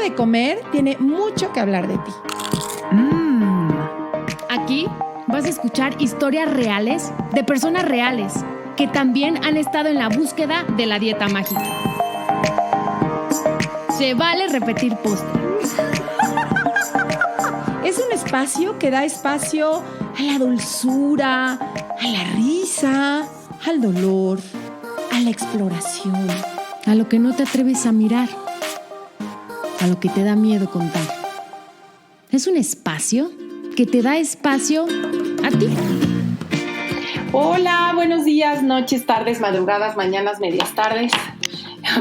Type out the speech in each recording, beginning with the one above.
de comer tiene mucho que hablar de ti. Aquí vas a escuchar historias reales de personas reales que también han estado en la búsqueda de la dieta mágica. Se vale repetir postre. Es un espacio que da espacio a la dulzura, a la risa, al dolor, a la exploración, A lo que no te atreves a mirar, a lo que te da miedo contar. Es un espacio que te da espacio a ti. Hola, buenos días, noches, tardes, madrugadas, mañanas, medias tardes.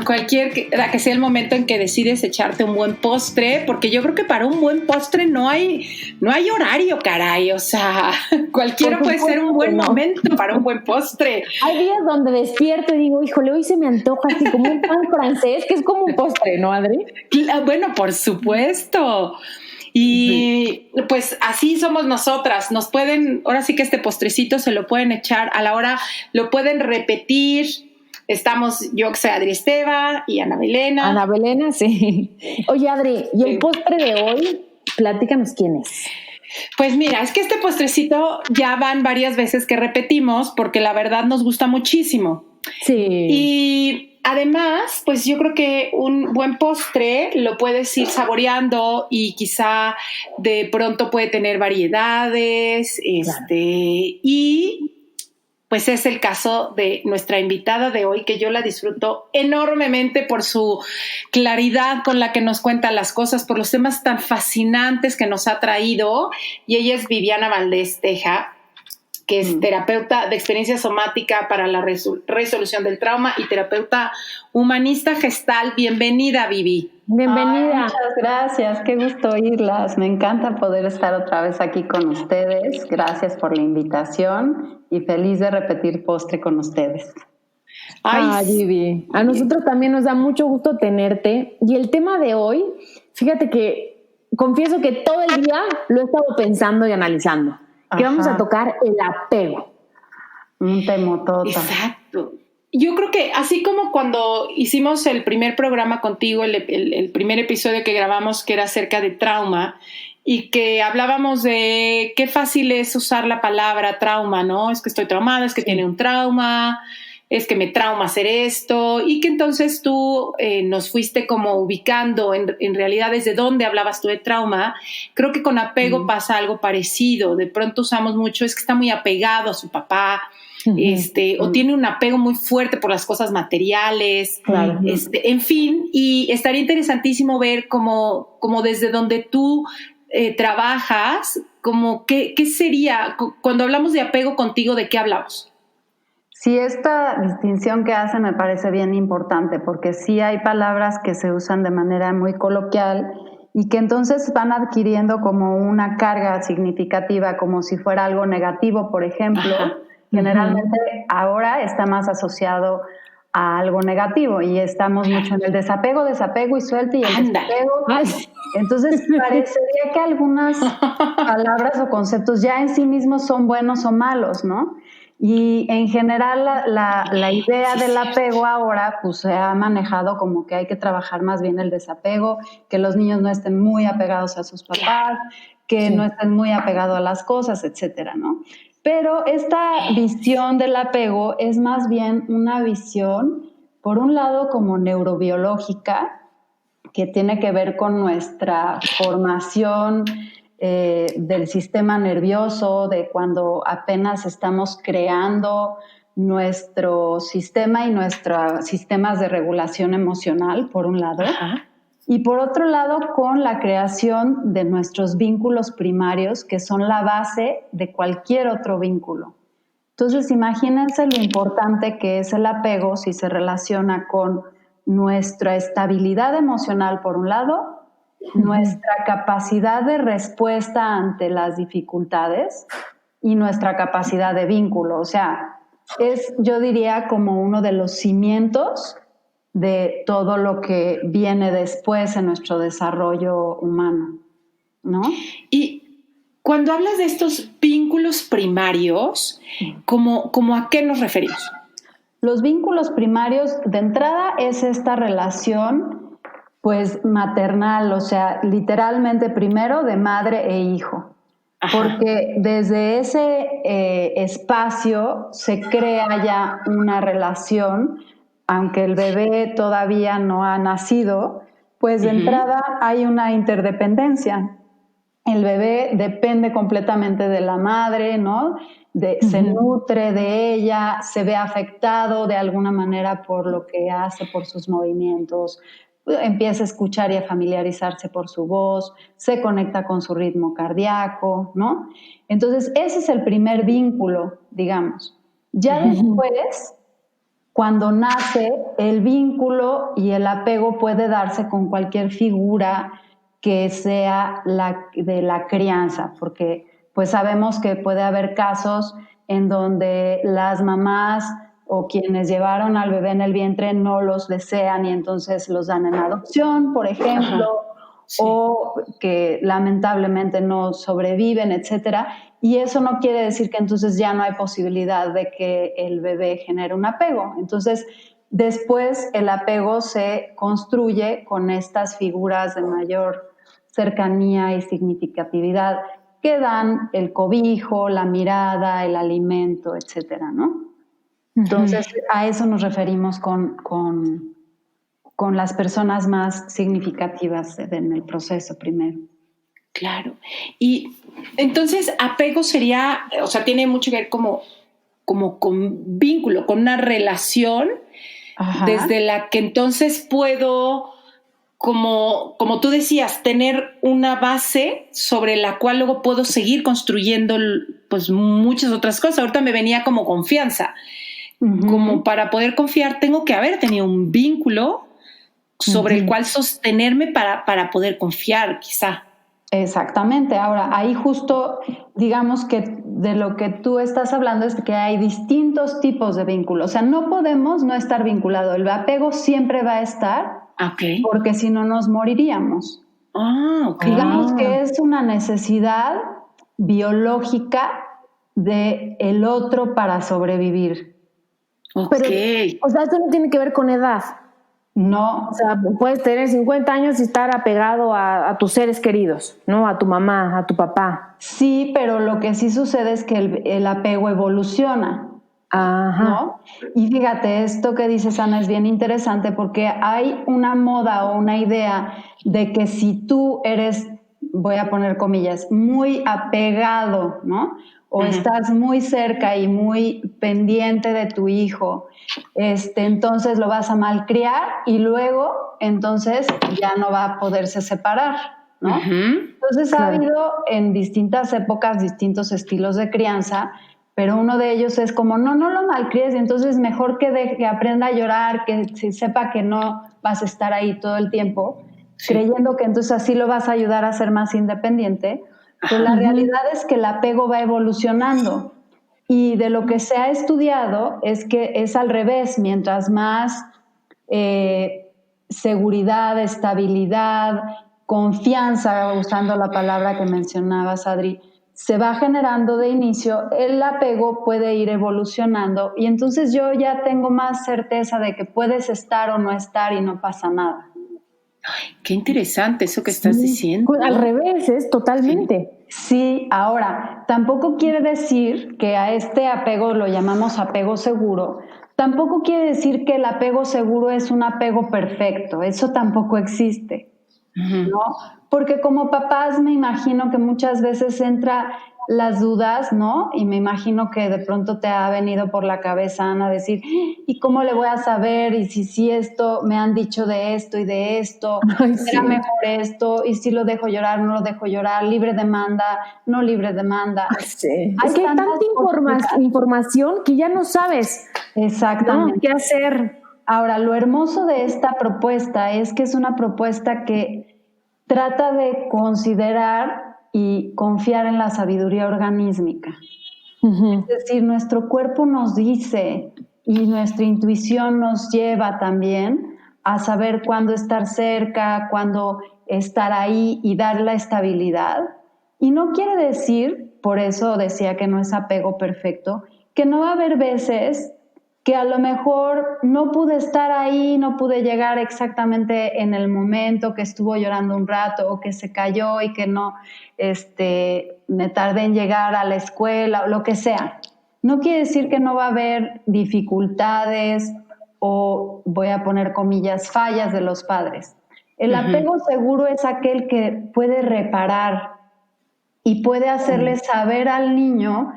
Cualquiera que sea el momento en que decides echarte un buen postre, porque yo creo que para un buen postre no hay horario, caray. O sea, cualquiera puede ser un buen momento para un buen postre. Hay días donde despierto y digo, híjole, hoy se me antoja así como un pan francés, que es como un postre, ¿no, Adri? Bueno, por supuesto. Y pues así somos nosotras. Nos pueden, ahora sí que este postrecito se lo pueden echar a la hora, lo pueden repetir. Estamos, yo que sé, Adri Esteva y Ana Belena. Ana Belena, sí. Oye, Adri, ¿y el postre de hoy? Platícanos quién es. Pues mira, es que este postrecito ya van varias veces que repetimos porque la verdad nos gusta muchísimo. Sí. Y además, pues yo creo que un buen postre lo puedes ir saboreando y quizá de pronto puede tener variedades, Claro. Y pues es el caso de nuestra invitada de hoy, que yo la disfruto enormemente por su claridad con la que nos cuenta las cosas, por los temas tan fascinantes que nos ha traído. Y ella es Viviana Valdés Teja, que es terapeuta de experiencia somática para la resolución del trauma y terapeuta humanista gestal. Bienvenida, Vivi. Bienvenida. Muchas gracias, qué gusto oírlas. Me encanta poder estar otra vez aquí con ustedes. Gracias por la invitación y feliz de repetir postre con ustedes. Ay, Vivi, a nosotros también nos da mucho gusto tenerte. Y el tema de hoy, fíjate que confieso que todo el día lo he estado pensando y analizando. Que vamos a tocar el apego. Un temotota. Exacto. Yo creo que así como cuando hicimos el primer programa contigo, el primer episodio que grabamos, que era acerca de trauma, y que hablábamos de qué fácil es usar la palabra trauma, ¿no? Es que estoy traumada, es que tiene un trauma, es que me trauma hacer esto, y que entonces tú nos fuiste como ubicando en realidad desde dónde hablabas tú de trauma. Creo que con apego pasa algo parecido. De pronto usamos mucho, es que está muy apegado a su papá, o tiene un apego muy fuerte por las cosas materiales, Claro. En fin, y estaría interesantísimo ver cómo desde donde tú trabajas, como qué sería, cuando hablamos de apego contigo, ¿de qué hablamos? Sí, esta distinción que hace me parece bien importante porque sí hay palabras que se usan de manera muy coloquial y que entonces van adquiriendo como una carga significativa, como si fuera algo negativo, por ejemplo. Ajá. Generalmente ahora está más asociado a algo negativo y estamos mucho en el desapego y suelta y el desapego. Entonces parecería que algunas palabras o conceptos ya en sí mismos son buenos o malos, ¿no? Y en general la idea del apego ahora pues se ha manejado como que hay que trabajar más bien el desapego, que los niños no estén muy apegados a sus papás, que no estén muy apegados a las cosas, etcétera, ¿no? Pero esta visión del apego es más bien una visión, por un lado, como neurobiológica, que tiene que ver con nuestra formación del sistema nervioso, de cuando apenas estamos creando nuestro sistema y nuestros sistemas de regulación emocional, por un lado. Ajá. Y por otro lado, con la creación de nuestros vínculos primarios, que son la base de cualquier otro vínculo. Entonces, imagínense lo importante que es el apego si se relaciona con nuestra estabilidad emocional, por un lado, nuestra capacidad de respuesta ante las dificultades y nuestra capacidad de vínculo. O sea, es, yo diría, como uno de los cimientos de todo lo que viene después en nuestro desarrollo humano, ¿no? Y cuando hablas de estos vínculos primarios, ¿cómo a qué nos referimos? Los vínculos primarios, de entrada, es esta relación Pues maternal, o sea, literalmente primero de madre e hijo. Ajá. Porque desde ese espacio se crea ya una relación, aunque el bebé todavía no ha nacido, pues de entrada hay una interdependencia. El bebé depende completamente de la madre, ¿no? Se nutre de ella, se ve afectado de alguna manera por lo que hace, por sus movimientos, empieza a escuchar y a familiarizarse por su voz, se conecta con su ritmo cardíaco, ¿no? Entonces, ese es el primer vínculo, digamos. Ya después, cuando nace, el vínculo y el apego puede darse con cualquier figura que sea de la crianza, porque pues sabemos que puede haber casos en donde las mamás o quienes llevaron al bebé en el vientre no los desean y entonces los dan en adopción, por ejemplo, sí. O que lamentablemente no sobreviven, etcétera. Y eso no quiere decir que entonces ya no hay posibilidad de que el bebé genere un apego. Entonces, después el apego se construye con estas figuras de mayor cercanía y significatividad que dan el cobijo, la mirada, el alimento, etcétera, ¿no? Entonces, a eso nos referimos con las personas más significativas en el proceso primero. Claro. Y entonces, apego sería, o sea, tiene mucho que ver como con vínculo, con una relación. Ajá. Desde la que entonces puedo, como tú decías, tener una base sobre la cual luego puedo seguir construyendo pues muchas otras cosas. Ahorita me venía como confianza. Como para poder confiar tengo que haber tenido un vínculo sobre el cual sostenerme para poder confiar, quizá. Exactamente. Ahora, ahí justo, digamos que de lo que tú estás hablando es que hay distintos tipos de vínculos. O sea, no podemos no estar vinculado. El apego siempre va a estar, porque si no nos moriríamos. Digamos que es una necesidad biológica del otro para sobrevivir. Pero, o sea, esto no tiene que ver con edad. No. O sea, puedes tener 50 años y estar apegado a tus seres queridos, ¿no? A tu mamá, a tu papá. Sí, pero lo que sí sucede es que el apego evoluciona. Ajá. ¿No? Y fíjate, esto que dices, Ana, es bien interesante porque hay una moda o una idea de que si tú eres, voy a poner comillas, muy apegado, ¿no? O estás muy cerca y muy pendiente de tu hijo, entonces lo vas a malcriar y luego entonces ya no va a poderse separar, ¿no? Entonces ha habido en distintas épocas distintos estilos de crianza, pero uno de ellos es como, no lo malcríes, y entonces mejor que aprenda a llorar, que sepa que no vas a estar ahí todo el tiempo, creyendo que entonces así lo vas a ayudar a ser más independiente. Pero la realidad es que el apego va evolucionando y de lo que se ha estudiado es que es al revés, mientras más seguridad, estabilidad, confianza, usando la palabra que mencionabas, Adri, se va generando de inicio, el apego puede ir evolucionando y entonces yo ya tengo más certeza de que puedes estar o no estar y no pasa nada. Ay, qué interesante eso que estás diciendo. Al revés, es totalmente. Sí, ahora, tampoco quiere decir que a este apego lo llamamos apego seguro, tampoco quiere decir que el apego seguro es un apego perfecto, eso tampoco existe, ¿no? Porque como papás me imagino que muchas veces entra las dudas, ¿no? Y me imagino que de pronto te ha venido por la cabeza, Ana, decir, ¿y cómo le voy a saber? Y si esto, me han dicho de esto y de esto, ¿será mejor esto? Y si lo dejo llorar, no lo dejo llorar, libre demanda, no libre demanda. Sí. Es que hay tanta información que ya no sabes. Exactamente. ¿No? ¿Qué hacer? Ahora, lo hermoso de esta propuesta es que es una propuesta que trata de considerar y confiar en la sabiduría organísmica. Es decir, nuestro cuerpo nos dice y nuestra intuición nos lleva también a saber cuándo estar cerca, cuándo estar ahí y dar la estabilidad. Y no quiere decir, por eso decía que no es apego perfecto, que no va a haber veces que a lo mejor no pude estar ahí, no pude llegar exactamente en el momento, que estuvo llorando un rato o que se cayó y que no, me tardé en llegar a la escuela o lo que sea. No quiere decir que no va a haber dificultades o, voy a poner comillas, fallas de los padres. El apego seguro es aquel que puede reparar y puede hacerle saber al niño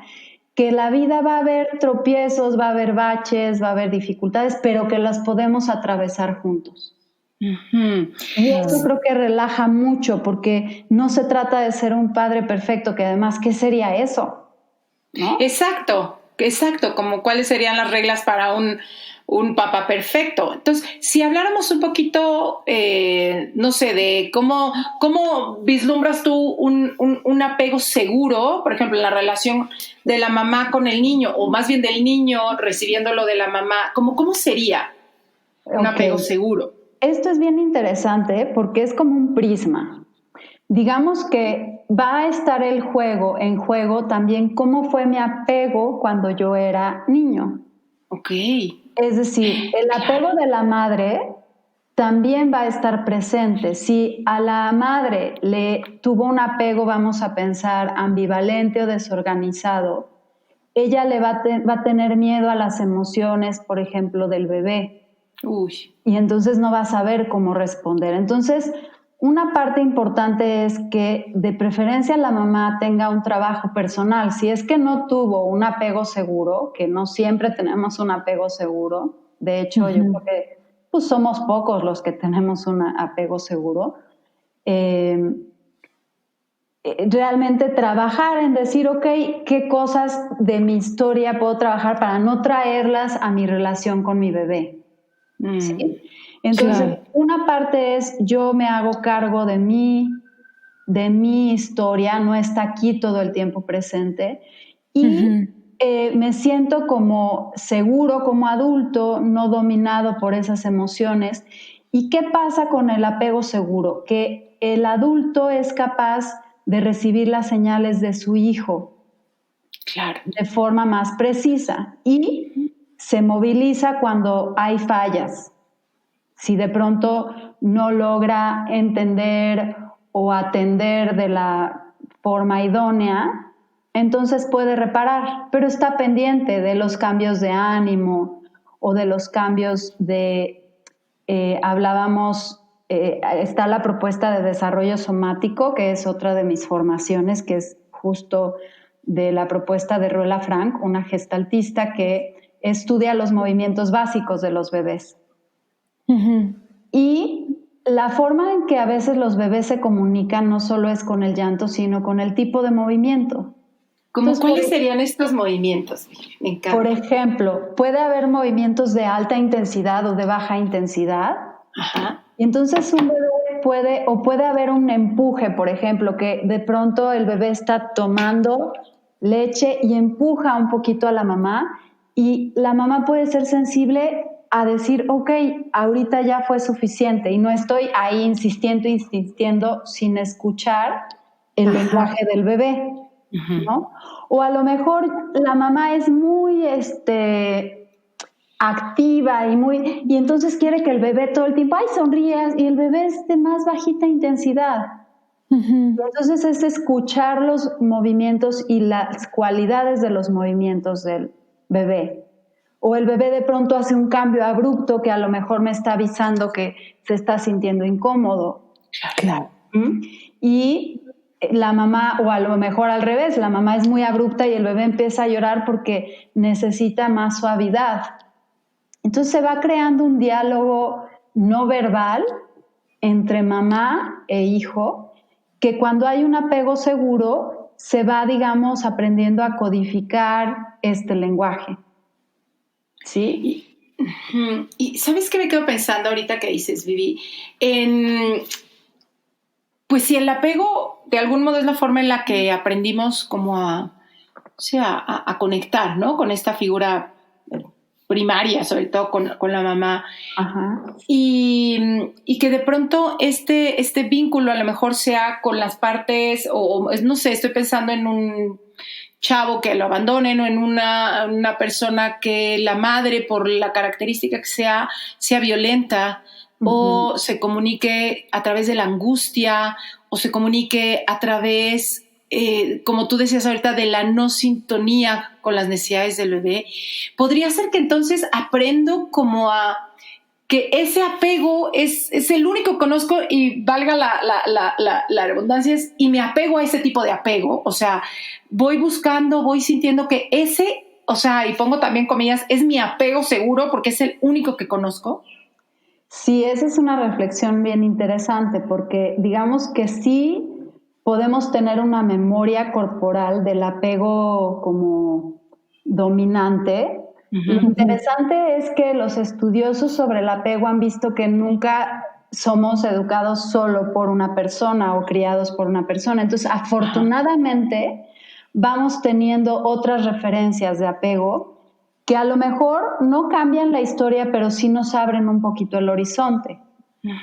que la vida va a haber tropiezos, va a haber baches, va a haber dificultades, pero que las podemos atravesar juntos. Y eso creo que relaja mucho, porque no se trata de ser un padre perfecto, que además, ¿qué sería eso? ¿No? Exacto, como cuáles serían las reglas para un papá perfecto. Entonces, si habláramos un poquito, no sé, de cómo vislumbras tú un apego seguro, por ejemplo, en la relación de la mamá con el niño, o más bien del niño recibiéndolo de la mamá, ¿cómo sería un apego seguro? Esto es bien interesante porque es como un prisma. Digamos que va a estar en juego también cómo fue mi apego cuando yo era niño. Ok. Es decir, el apego de la madre también va a estar presente. Si a la madre le tuvo un apego, vamos a pensar, ambivalente o desorganizado, ella le va a tener miedo a las emociones, por ejemplo, del bebé. Uy. Y entonces no va a saber cómo responder. Entonces, una parte importante es que de preferencia la mamá tenga un trabajo personal. Si es que no tuvo un apego seguro, que no siempre tenemos un apego seguro, de hecho yo creo que pues, somos pocos los que tenemos un apego seguro, realmente trabajar en decir, ok, ¿qué cosas de mi historia puedo trabajar para no traerlas a mi relación con mi bebé? ¿Sí? Entonces, una parte es yo me hago cargo de mi historia, no está aquí todo el tiempo presente y me siento como seguro como adulto, no dominado por esas emociones. ¿Y qué pasa con el apego seguro? Que el adulto es capaz de recibir las señales de su hijo de forma más precisa y se moviliza cuando hay fallas. Si de pronto no logra entender o atender de la forma idónea, entonces puede reparar, pero está pendiente de los cambios de ánimo o de los cambios está la propuesta de desarrollo somático, que es otra de mis formaciones, que es justo de la propuesta de Ruela Frank, una gestaltista que estudia los movimientos básicos de los bebés. Y la forma en que a veces los bebés se comunican no solo es con el llanto, sino con el tipo de movimiento. ¿Cuáles serían estos movimientos? Me encanta. Por ejemplo, puede haber movimientos de alta intensidad o de baja intensidad. Y entonces un bebé puede haber un empuje, por ejemplo, que de pronto el bebé está tomando leche y empuja un poquito a la mamá y la mamá puede ser sensible a decir, ok, ahorita ya fue suficiente y no estoy ahí insistiendo sin escuchar el lenguaje del bebé, ¿no? O a lo mejor la mamá es muy activa y entonces quiere que el bebé todo el tiempo, sonríe, y el bebé es de más bajita intensidad. Entonces es escuchar los movimientos y las cualidades de los movimientos del bebé. O el bebé de pronto hace un cambio abrupto que a lo mejor me está avisando que se está sintiendo incómodo. Claro. Y la mamá, o a lo mejor al revés, la mamá es muy abrupta y el bebé empieza a llorar porque necesita más suavidad. Entonces se va creando un diálogo no verbal entre mamá e hijo, que cuando hay un apego seguro se va, digamos, aprendiendo a codificar este lenguaje. ¿Sí? Y ¿sabes qué me quedo pensando ahorita que dices, Vivi? Pues si el apego de algún modo es la forma en la que aprendimos como a conectar, ¿no? Con esta figura primaria, sobre todo con la mamá. Y que de pronto este vínculo a lo mejor sea con las partes, o no sé, estoy pensando en un chavo que lo abandonen o en una persona que la madre, por la característica que sea violenta, o se comunique a través de la angustia, o se comunique a través, como tú decías ahorita, de la no sintonía con las necesidades del bebé. Podría ser que entonces aprendo como a que ese apego es el único que conozco, y valga la redundancia, y me apego a ese tipo de apego. O sea, voy buscando, voy sintiendo que ese, o sea, y pongo también comillas, es mi apego seguro porque es el único que conozco. Sí, esa es una reflexión bien interesante, porque digamos que sí podemos tener una memoria corporal del apego como dominante. Lo interesante es que los estudiosos sobre el apego han visto que nunca somos educados solo por una persona o criados por una persona. Entonces, afortunadamente, vamos teniendo otras referencias de apego que a lo mejor no cambian la historia, pero sí nos abren un poquito el horizonte.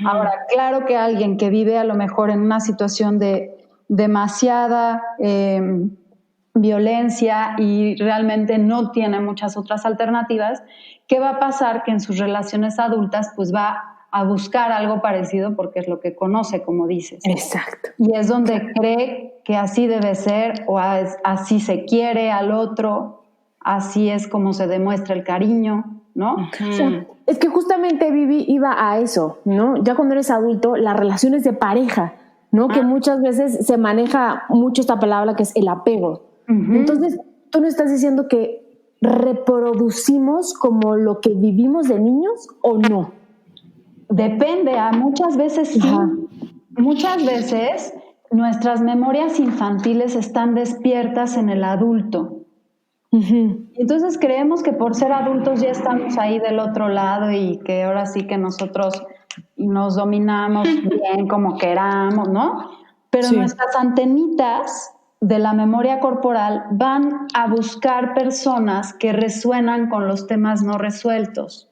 Ahora, claro que alguien que vive a lo mejor en una situación de demasiada violencia y realmente no tiene muchas otras alternativas, ¿qué va a pasar? Que en sus relaciones adultas pues va a buscar algo parecido porque es lo que conoce, como dices. Exacto. Y es donde cree que así debe ser, o así se quiere al otro, así es como se demuestra el cariño, ¿no? O sea, es que justamente Vivi iba a eso, ¿no? Ya cuando eres adulto, las relaciones de pareja, ¿no? Que muchas veces se maneja mucho esta palabra que es el apego. Entonces, tú no estás diciendo que reproducimos como lo que vivimos de niños o no. Depende, muchas veces sí. Muchas veces nuestras memorias infantiles están despiertas en el adulto. Entonces creemos que por ser adultos ya estamos ahí del otro lado y que ahora sí que nosotros nos dominamos bien como queramos, ¿no? Pero nuestras antenitas de la memoria corporal van a buscar personas que resuenan con los temas no resueltos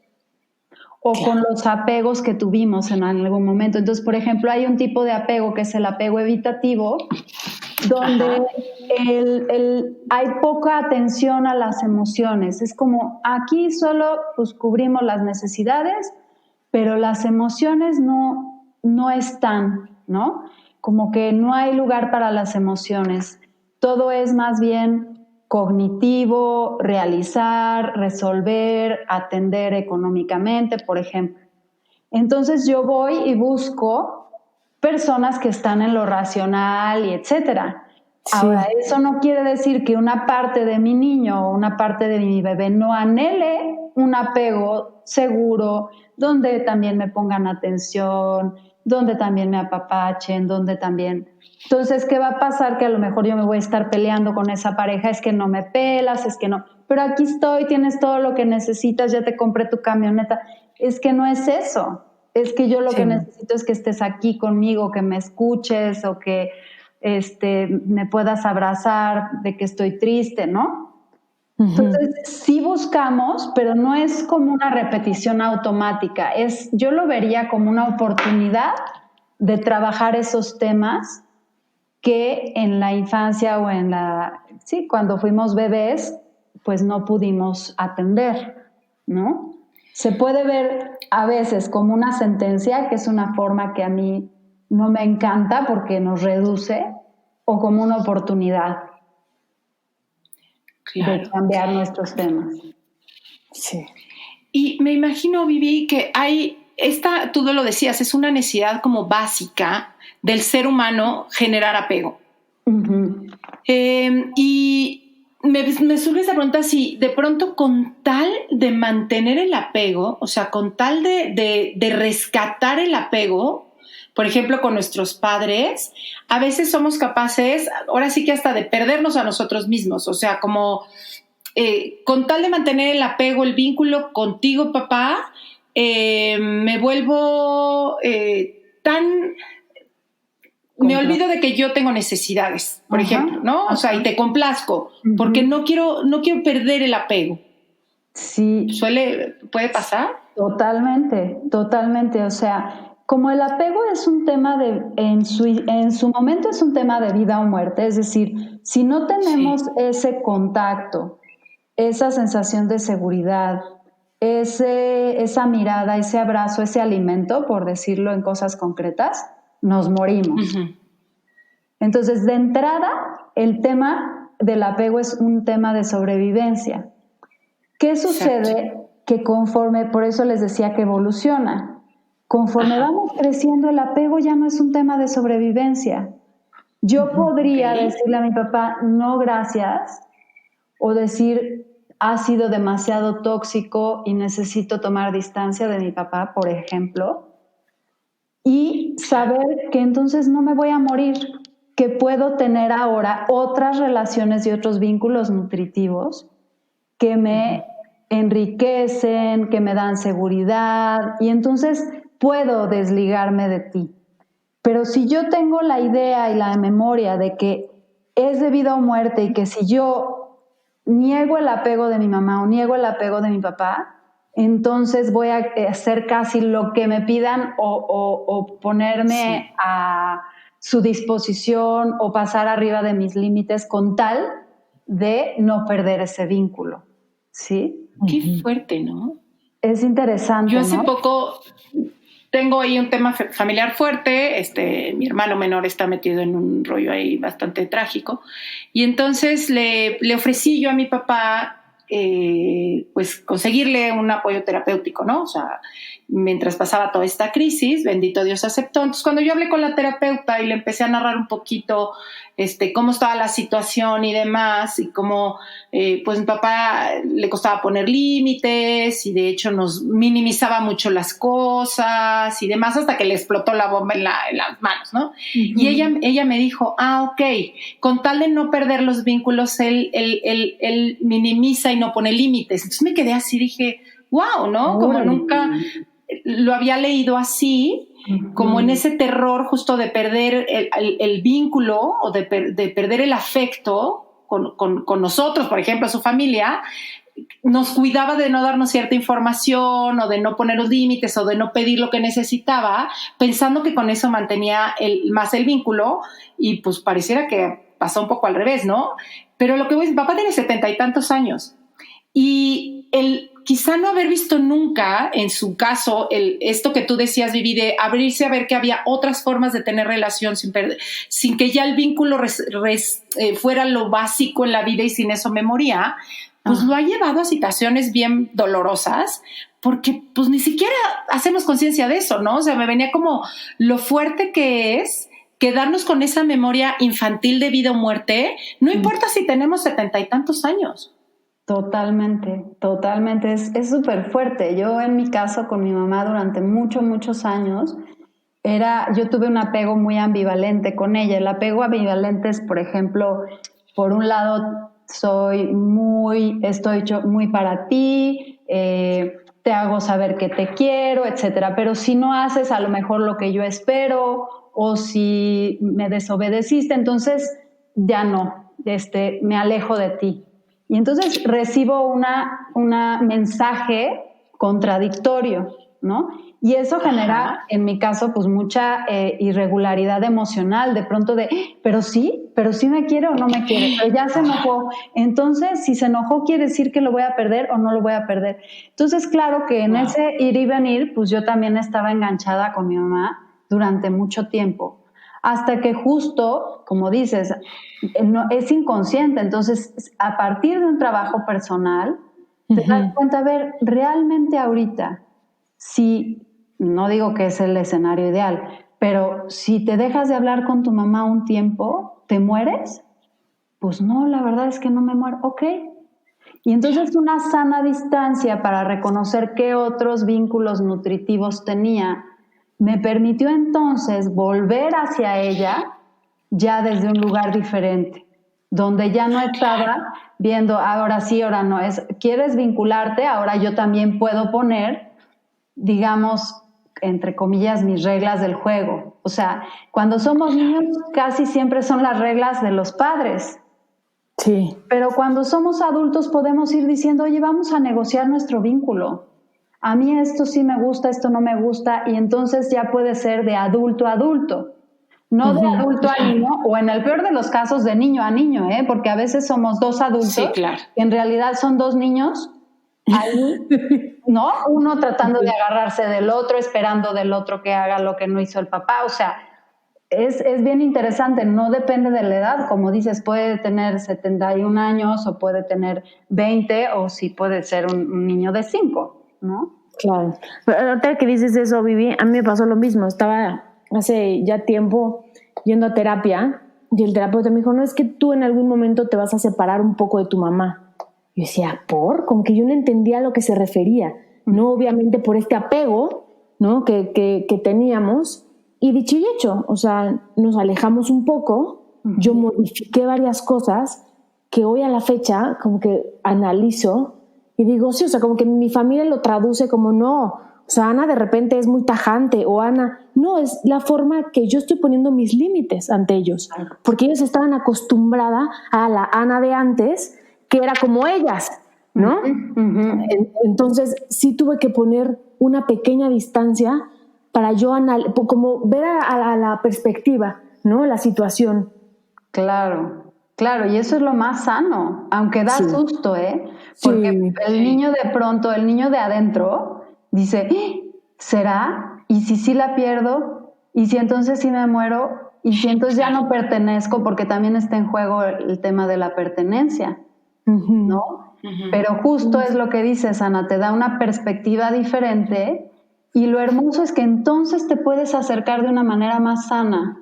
o con los apegos que tuvimos en algún momento. Entonces, por ejemplo, hay un tipo de apego que es el apego evitativo, donde hay poca atención a las emociones. Es como aquí solo pues, cubrimos las necesidades, pero las emociones no están, ¿no? Como que no hay lugar para las emociones. Todo es más bien cognitivo, realizar, resolver, atender económicamente, por ejemplo. Entonces yo voy y busco personas que están en lo racional y etcétera. Ahora, eso no quiere decir que una parte de mi niño o una parte de mi bebé no anhele un apego seguro, donde también me pongan atención, donde también me apapachen, donde también... Entonces, ¿qué va a pasar? Que a lo mejor yo me voy a estar peleando con esa pareja, es que no me pelas, es que no... Pero aquí estoy, tienes todo lo que necesitas, ya te compré tu camioneta. Es que no es eso. Es que yo lo que necesito es que estés aquí conmigo, que me escuches o que me puedas abrazar de que estoy triste, ¿no? Entonces, sí buscamos, pero no es como una repetición automática. Yo lo vería como una oportunidad de trabajar esos temas que en la infancia o cuando fuimos bebés, pues no pudimos atender, ¿no? Se puede ver a veces como una sentencia, que es una forma que a mí no me encanta porque nos reduce, o como una oportunidad de cambiar nuestros temas. Sí. Y me imagino, Vivi, que tú lo decías, es una necesidad como básica del ser humano generar apego. Y me surge esa pregunta, si de pronto con tal de mantener el apego, o sea, con tal de rescatar el apego, por ejemplo, con nuestros padres, a veces somos capaces, ahora sí que hasta de perdernos a nosotros mismos, o sea, como con tal de mantener el apego, el vínculo contigo, papá, me vuelvo me olvido de que yo tengo necesidades, por ejemplo, ¿no? O sea, y te complazco, porque no quiero perder el apego. Sí. ¿Puede pasar? Totalmente, totalmente. O sea, como el apego es un tema en su momento es un tema de vida o muerte, es decir, si no tenemos ese contacto, esa sensación de seguridad, esa mirada, ese abrazo, ese alimento, por decirlo en cosas concretas, nos morimos. Uh-huh. Entonces, de entrada, el tema del apego es un tema de sobrevivencia. ¿Qué sucede? Exacto. Que conforme, por eso les decía que evoluciona, conforme vamos creciendo, el apego ya no es un tema de sobrevivencia. Yo podría decirle a mi papá, no gracias, o decir, ha sido demasiado tóxico y necesito tomar distancia de mi papá, por ejemplo, y saber que entonces no me voy a morir, que puedo tener ahora otras relaciones y otros vínculos nutritivos que me enriquecen, que me dan seguridad, y entonces puedo desligarme de ti. Pero si yo tengo la idea y la memoria de que es de vida o muerte y que si yo niego el apego de mi mamá o niego el apego de mi papá, entonces voy a hacer casi lo que me pidan o ponerme a su disposición o pasar arriba de mis límites con tal de no perder ese vínculo. ¿Sí? Qué fuerte, ¿no? Es interesante, Yo hace ¿no? poco tengo ahí un tema familiar fuerte, mi hermano menor está metido en un rollo ahí bastante trágico, y entonces le ofrecí yo a mi papá pues conseguirle un apoyo terapéutico, ¿no? O sea, mientras pasaba toda esta crisis, bendito Dios aceptó. Entonces, cuando yo hablé con la terapeuta y le empecé a narrar un poquito cómo estaba la situación y demás, y cómo pues mi papá le costaba poner límites y de hecho nos minimizaba mucho las cosas y demás, hasta que le explotó la bomba en las manos, ¿no? Uh-huh. Y ella me dijo, ok, con tal de no perder los vínculos, él minimiza y no pone límites. Entonces me quedé así, dije, wow, ¿no? Como nunca lo había leído así, como en ese terror justo de perder el vínculo o de perder el afecto con nosotros, por ejemplo, su familia, nos cuidaba de no darnos cierta información o de no poner los límites o de no pedir lo que necesitaba, pensando que con eso mantenía más el vínculo, y pues pareciera que pasó un poco al revés, ¿no? Pero lo que voy a decir, papá tiene 70 y tantos años y quizá no haber visto nunca, en su caso, esto que tú decías, Vivi, de abrirse a ver que había otras formas de tener relación sin que ya el vínculo fuera lo básico en la vida y sin eso me moría, pues lo ha llevado a situaciones bien dolorosas, porque pues ni siquiera hacemos conciencia de eso, ¿no? O sea, me venía como lo fuerte que es quedarnos con esa memoria infantil de vida o muerte, no importa si tenemos 70 y tantos años. Totalmente, totalmente. Es súper fuerte. Yo en mi caso con mi mamá durante muchos años, yo tuve un apego muy ambivalente con ella. El apego ambivalente es, por ejemplo, por un lado estoy muy para ti, te hago saber que te quiero, etcétera. Pero si no haces a lo mejor lo que yo espero o si me desobedeciste, entonces ya no, me alejo de ti. Y entonces recibo un mensaje contradictorio, ¿no? Y eso genera, en mi caso, pues mucha irregularidad emocional, de pronto pero sí me quiere o no me quiere, pero ya se enojó. Entonces, si se enojó, quiere decir que lo voy a perder o no lo voy a perder. Entonces, claro que en ese ir y venir, pues yo también estaba enganchada con mi mamá durante mucho tiempo. Hasta que justo, como dices, es inconsciente. Entonces, a partir de un trabajo personal, te das cuenta, a ver, realmente ahorita, si, no digo que es el escenario ideal, pero si te dejas de hablar con tu mamá un tiempo, ¿te mueres? Pues no, la verdad es que no me muero. Ok. Y entonces una sana distancia para reconocer qué otros vínculos nutritivos tenía, me permitió entonces volver hacia ella ya desde un lugar diferente, donde ya no estaba viendo ahora sí, ahora no. ¿Quieres vincularte? Ahora yo también puedo poner, digamos, entre comillas, mis reglas del juego. O sea, cuando somos niños casi siempre son las reglas de los padres. Sí. Pero cuando somos adultos podemos ir diciendo, oye, vamos a negociar nuestro vínculo. a mí esto sí me gusta, esto no me gusta, y entonces ya puede ser de adulto a adulto, no de adulto a niño, o en el peor de los casos de niño a niño, porque a veces somos dos adultos, que en realidad son dos niños, ahí, ¿no? Uno tratando de agarrarse del otro, esperando del otro que haga lo que no hizo el papá, o sea, es bien interesante, no depende de la edad, como dices, puede tener 71 años o puede tener 20 o sí puede ser un niño de 5, ¿no? Claro. Pero ahorita que dices eso, Vivi, a mí me pasó lo mismo. Estaba hace ya tiempo yendo a terapia y el terapeuta me dijo, no, es que tú en algún momento te vas a separar un poco de tu mamá. Yo decía, ¿por? Como que yo no entendía a lo que se refería. No obviamente por este apego, ¿no? que teníamos. Y dicho y hecho, o sea, nos alejamos un poco, yo modifiqué varias cosas que hoy a la fecha como que analizo y digo, sí, o sea, como que mi familia lo traduce como no, o sea, Ana de repente es muy tajante o Ana, no, es la forma que yo estoy poniendo mis límites ante ellos, porque ellos estaban acostumbradas a la Ana de antes, que era como ellas, ¿no? Entonces sí tuve que poner una pequeña distancia para yo como ver a la perspectiva, ¿no? La situación. Claro, y eso es lo más sano, aunque da susto, porque el niño de pronto, el niño de adentro, dice, ¿será? ¿Y si sí la pierdo? ¿Y si entonces sí me muero? ¿Y si entonces ya no pertenezco? Porque también está en juego el tema de la pertenencia, ¿no? Pero justo es lo que dices, Ana, te da una perspectiva diferente. Y lo hermoso es que entonces te puedes acercar de una manera más sana.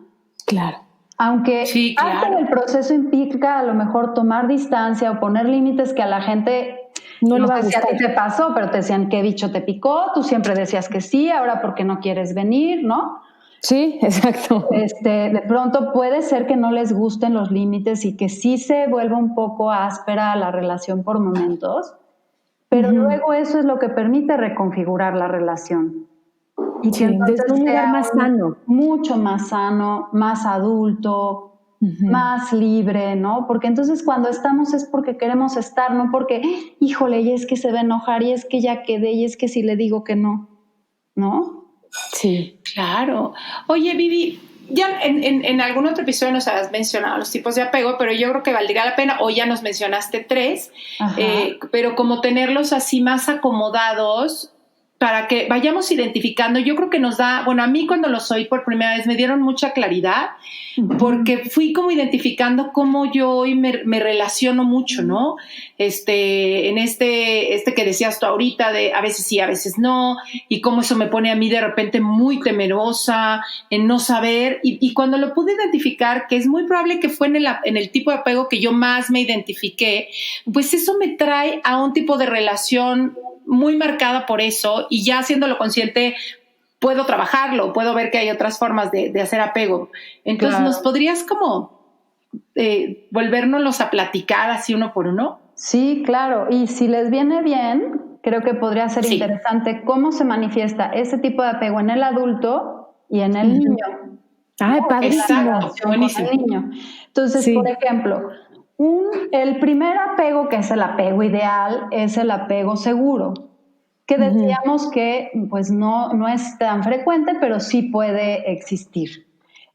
Claro. Aunque parte del proceso implica a lo mejor tomar distancia o poner límites que a la gente no le va a gustar. Si a ti te pasó, pero te decían qué bicho te picó, tú siempre decías que sí, ahora porque no quieres venir, ¿no? Sí, exacto. De pronto puede ser que no les gusten los límites y que sí se vuelva un poco áspera la relación por momentos. Pero luego eso es lo que permite reconfigurar la relación. Y que entonces desde un lugar más sano. Mucho más sano, más adulto, más libre, ¿no? Porque entonces cuando estamos es porque queremos estar, no porque, híjole, y es que se va a enojar, y es que ya quedé, y es que si le digo que no, ¿no? Sí. Claro. Oye, Vivi, ya en algún otro episodio nos has mencionado los tipos de apego, pero yo creo que valdría la pena, o ya nos mencionaste 3, pero como tenerlos así más acomodados para que vayamos identificando. Yo creo que nos da, bueno, a mí cuando los oí por primera vez me dieron mucha claridad, porque fui como identificando cómo yo hoy me relaciono mucho, ¿no? En este que decías tú ahorita, de a veces sí, a veces no, y cómo eso me pone a mí de repente muy temerosa, en no saber, y cuando lo pude identificar, que es muy probable que fue en el tipo de apego que yo más me identifiqué, pues eso me trae a un tipo de relación muy marcada por eso, y ya haciéndolo consciente puedo trabajarlo, puedo ver que hay otras formas de hacer apego. Entonces, ¿nos podrías como volvérnoslos a platicar así uno por uno? Sí, claro, y si les viene bien, creo que podría ser interesante cómo se manifiesta ese tipo de apego en el adulto y en el niño. Ay, padrísimo. Buenísimo. Con el niño. Entonces, por ejemplo, el primer apego, que es el apego ideal, es el apego seguro, que decíamos que pues no es tan frecuente, pero sí puede existir.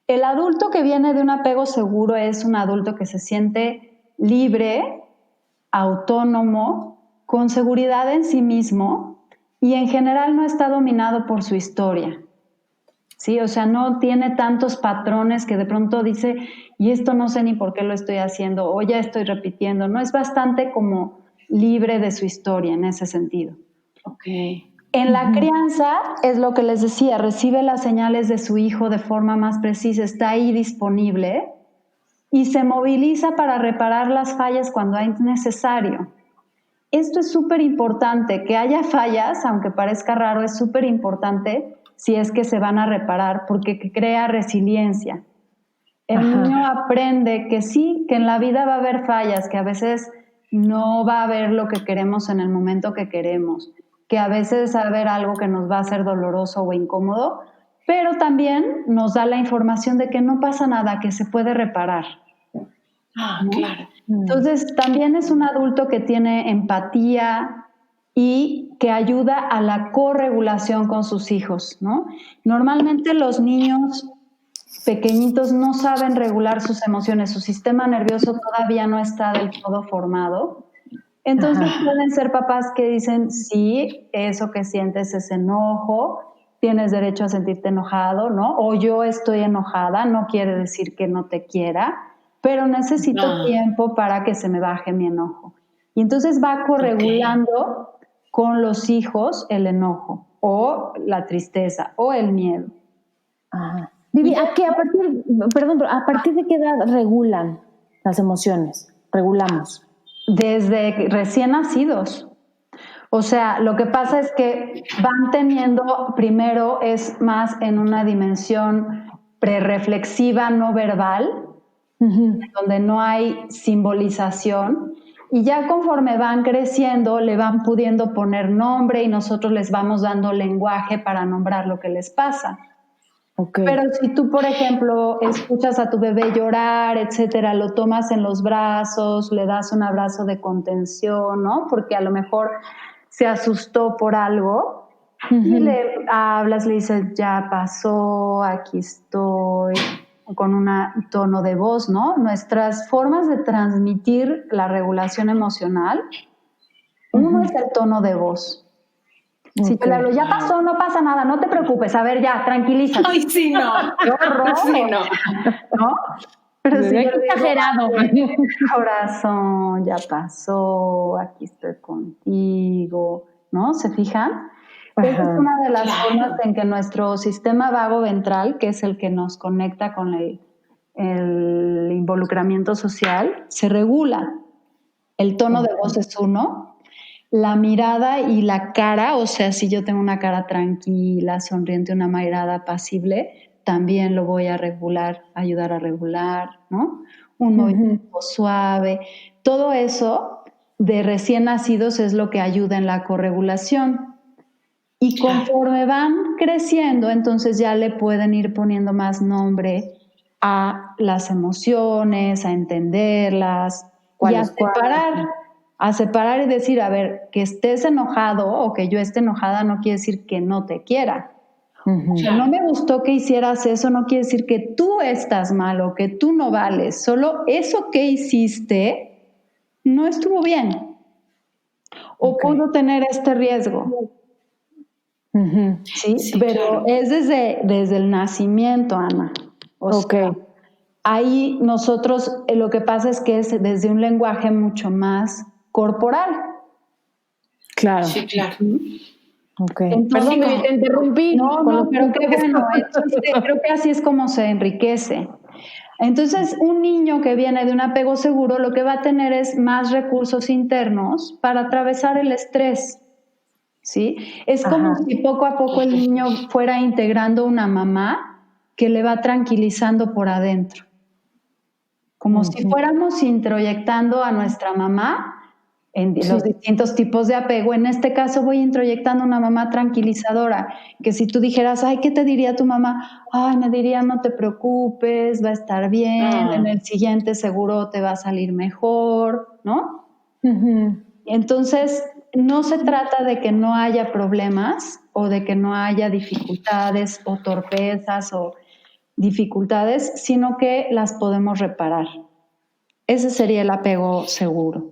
El adulto que viene de un apego seguro es un adulto que se siente libre, autónomo, con seguridad en sí mismo y en general no está dominado por su historia. Sí, o sea, no tiene tantos patrones que de pronto dice, y esto no sé ni por qué lo estoy haciendo, o ya estoy repitiendo. No, es bastante como libre de su historia en ese sentido. Okay. En la crianza, es lo que les decía, recibe las señales de su hijo de forma más precisa, está ahí disponible y se moviliza para reparar las fallas cuando es necesario. Esto es súper importante, que haya fallas, aunque parezca raro, es súper importante si es que se van a reparar, porque crea resiliencia. El niño aprende que sí, que en la vida va a haber fallas, que a veces no va a haber lo que queremos en el momento que queremos, que a veces va a haber algo que nos va a hacer doloroso o incómodo, pero también nos da la información de que no pasa nada, que se puede reparar. ¿No? Claro. Entonces, también es un adulto que tiene empatía, y que ayuda a la corregulación con sus hijos, ¿no? Normalmente los niños pequeñitos no saben regular sus emociones, su sistema nervioso todavía no está del todo formado. Entonces pueden ser papás que dicen, sí, eso que sientes es enojo, tienes derecho a sentirte enojado, ¿no? O yo estoy enojada, no quiere decir que no te quiera, pero necesito tiempo para que se me baje mi enojo. Y entonces va corregulando con los hijos el enojo o la tristeza o el miedo. Vivi, ¿a partir de qué edad regulan las emociones? Regulamos. Desde recién nacidos. O sea, lo que pasa es que van teniendo, primero es más en una dimensión prerreflexiva no verbal, donde no hay simbolización, y ya conforme van creciendo le van pudiendo poner nombre y nosotros les vamos dando lenguaje para nombrar lo que les pasa. Pero si tú, por ejemplo, escuchas a tu bebé llorar, etcétera, lo tomas en los brazos, le das un abrazo de contención, ¿no? Porque a lo mejor se asustó por algo, y le hablas, le dices, ya pasó, aquí estoy, con un tono de voz, ¿no? Nuestras formas de transmitir la regulación emocional, uno es el tono de voz. Si te le hablo, ya pasó, no pasa nada, no te preocupes, a ver, ya, tranquilízate. Ay, sí, no. ¡Qué horror! Sí, no. ¿No? Pero si yo exagerado. Corazón, ya pasó, aquí estoy contigo, ¿no? ¿Se fijan? Esa es una de las formas en que nuestro sistema vago ventral, que es el que nos conecta con el involucramiento social, se regula. El tono de voz es uno. La mirada y la cara, o sea, si yo tengo una cara tranquila, sonriente, una mirada apacible, también lo voy a regular, ayudar a regular, ¿no? Un movimiento suave. Todo eso de recién nacidos es lo que ayuda en la corregulación. Y conforme van creciendo, entonces ya le pueden ir poniendo más nombre a las emociones, a entenderlas y a separar y decir, a ver, que estés enojado o que yo esté enojada no quiere decir que no te quiera. O sea, no me gustó que hicieras eso, no quiere decir que tú estás mal o que tú no vales. Solo eso que hiciste no estuvo bien. O pudo tener este riesgo. ¿Sí? Pero es desde el nacimiento, Ana. O sea, ahí nosotros lo que pasa es que es desde un lenguaje mucho más corporal. Claro. Sí, claro. Entonces, perdón, te interrumpí. No, pero qué bueno. Entonces, creo que así es como se enriquece. Entonces, un niño que viene de un apego seguro lo que va a tener es más recursos internos para atravesar el estrés. ¿Sí? Es como si poco a poco el niño fuera integrando una mamá que le va tranquilizando por adentro. Como si fuéramos introyectando a nuestra mamá en los distintos tipos de apego. En este caso voy introyectando una mamá tranquilizadora, que si tú dijeras, ay, ¿qué te diría tu mamá? Ay, me diría, no te preocupes, va a estar bien, en el siguiente seguro te va a salir mejor, ¿no? Entonces, no se trata de que no haya problemas o de que no haya dificultades o torpezas o dificultades, sino que las podemos reparar. Ese sería el apego seguro.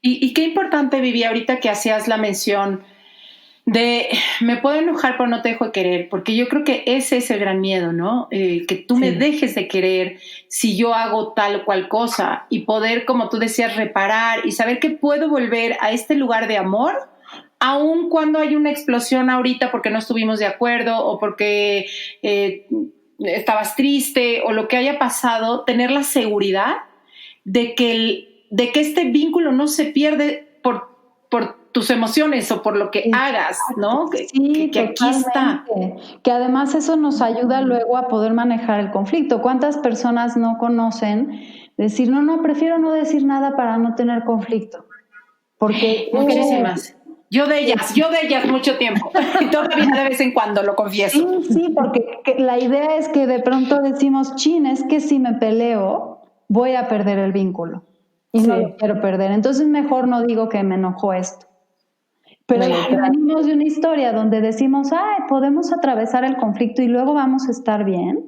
Y qué importante, Vivi, ahorita que hacías la mención de me puedo enojar pero no te dejo de querer, porque yo creo que ese es el gran miedo, ¿no? Que tú me dejes de querer si yo hago tal o cual cosa y poder, como tú decías, reparar y saber que puedo volver a este lugar de amor aun cuando hay una explosión ahorita porque no estuvimos de acuerdo o porque estabas triste o lo que haya pasado, tener la seguridad de que este vínculo no se pierde por tus emociones o por lo que hagas, ¿no? Sí, que aquí está. Que además eso nos ayuda luego a poder manejar el conflicto. ¿Cuántas personas no conocen decir, no, prefiero no decir nada para no tener conflicto? Porque muchísimas. Yo de ellas mucho tiempo. Y todavía de vez en cuando lo confieso. Sí, porque la idea es que de pronto decimos, es que si me peleo, voy a perder el vínculo. Y no lo quiero perder. Entonces mejor no digo que me enojó esto. Pero si venimos de una historia donde decimos, podemos atravesar el conflicto y luego vamos a estar bien,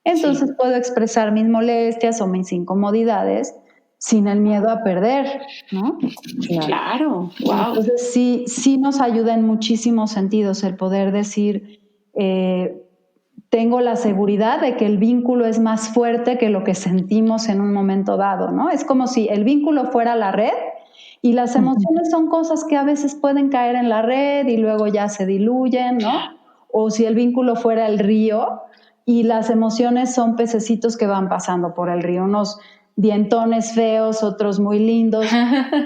entonces puedo expresar mis molestias o mis incomodidades sin el miedo a perder, ¿no? Claro, wow. Entonces sí nos ayuda en muchísimos sentidos el poder decir, tengo la seguridad de que el vínculo es más fuerte que lo que sentimos en un momento dado, ¿no? Es como si el vínculo fuera la red y las emociones son cosas que a veces pueden caer en la red y luego ya se diluyen, ¿no? O si el vínculo fuera el río y las emociones son pececitos que van pasando por el río, unos dientones feos, otros muy lindos,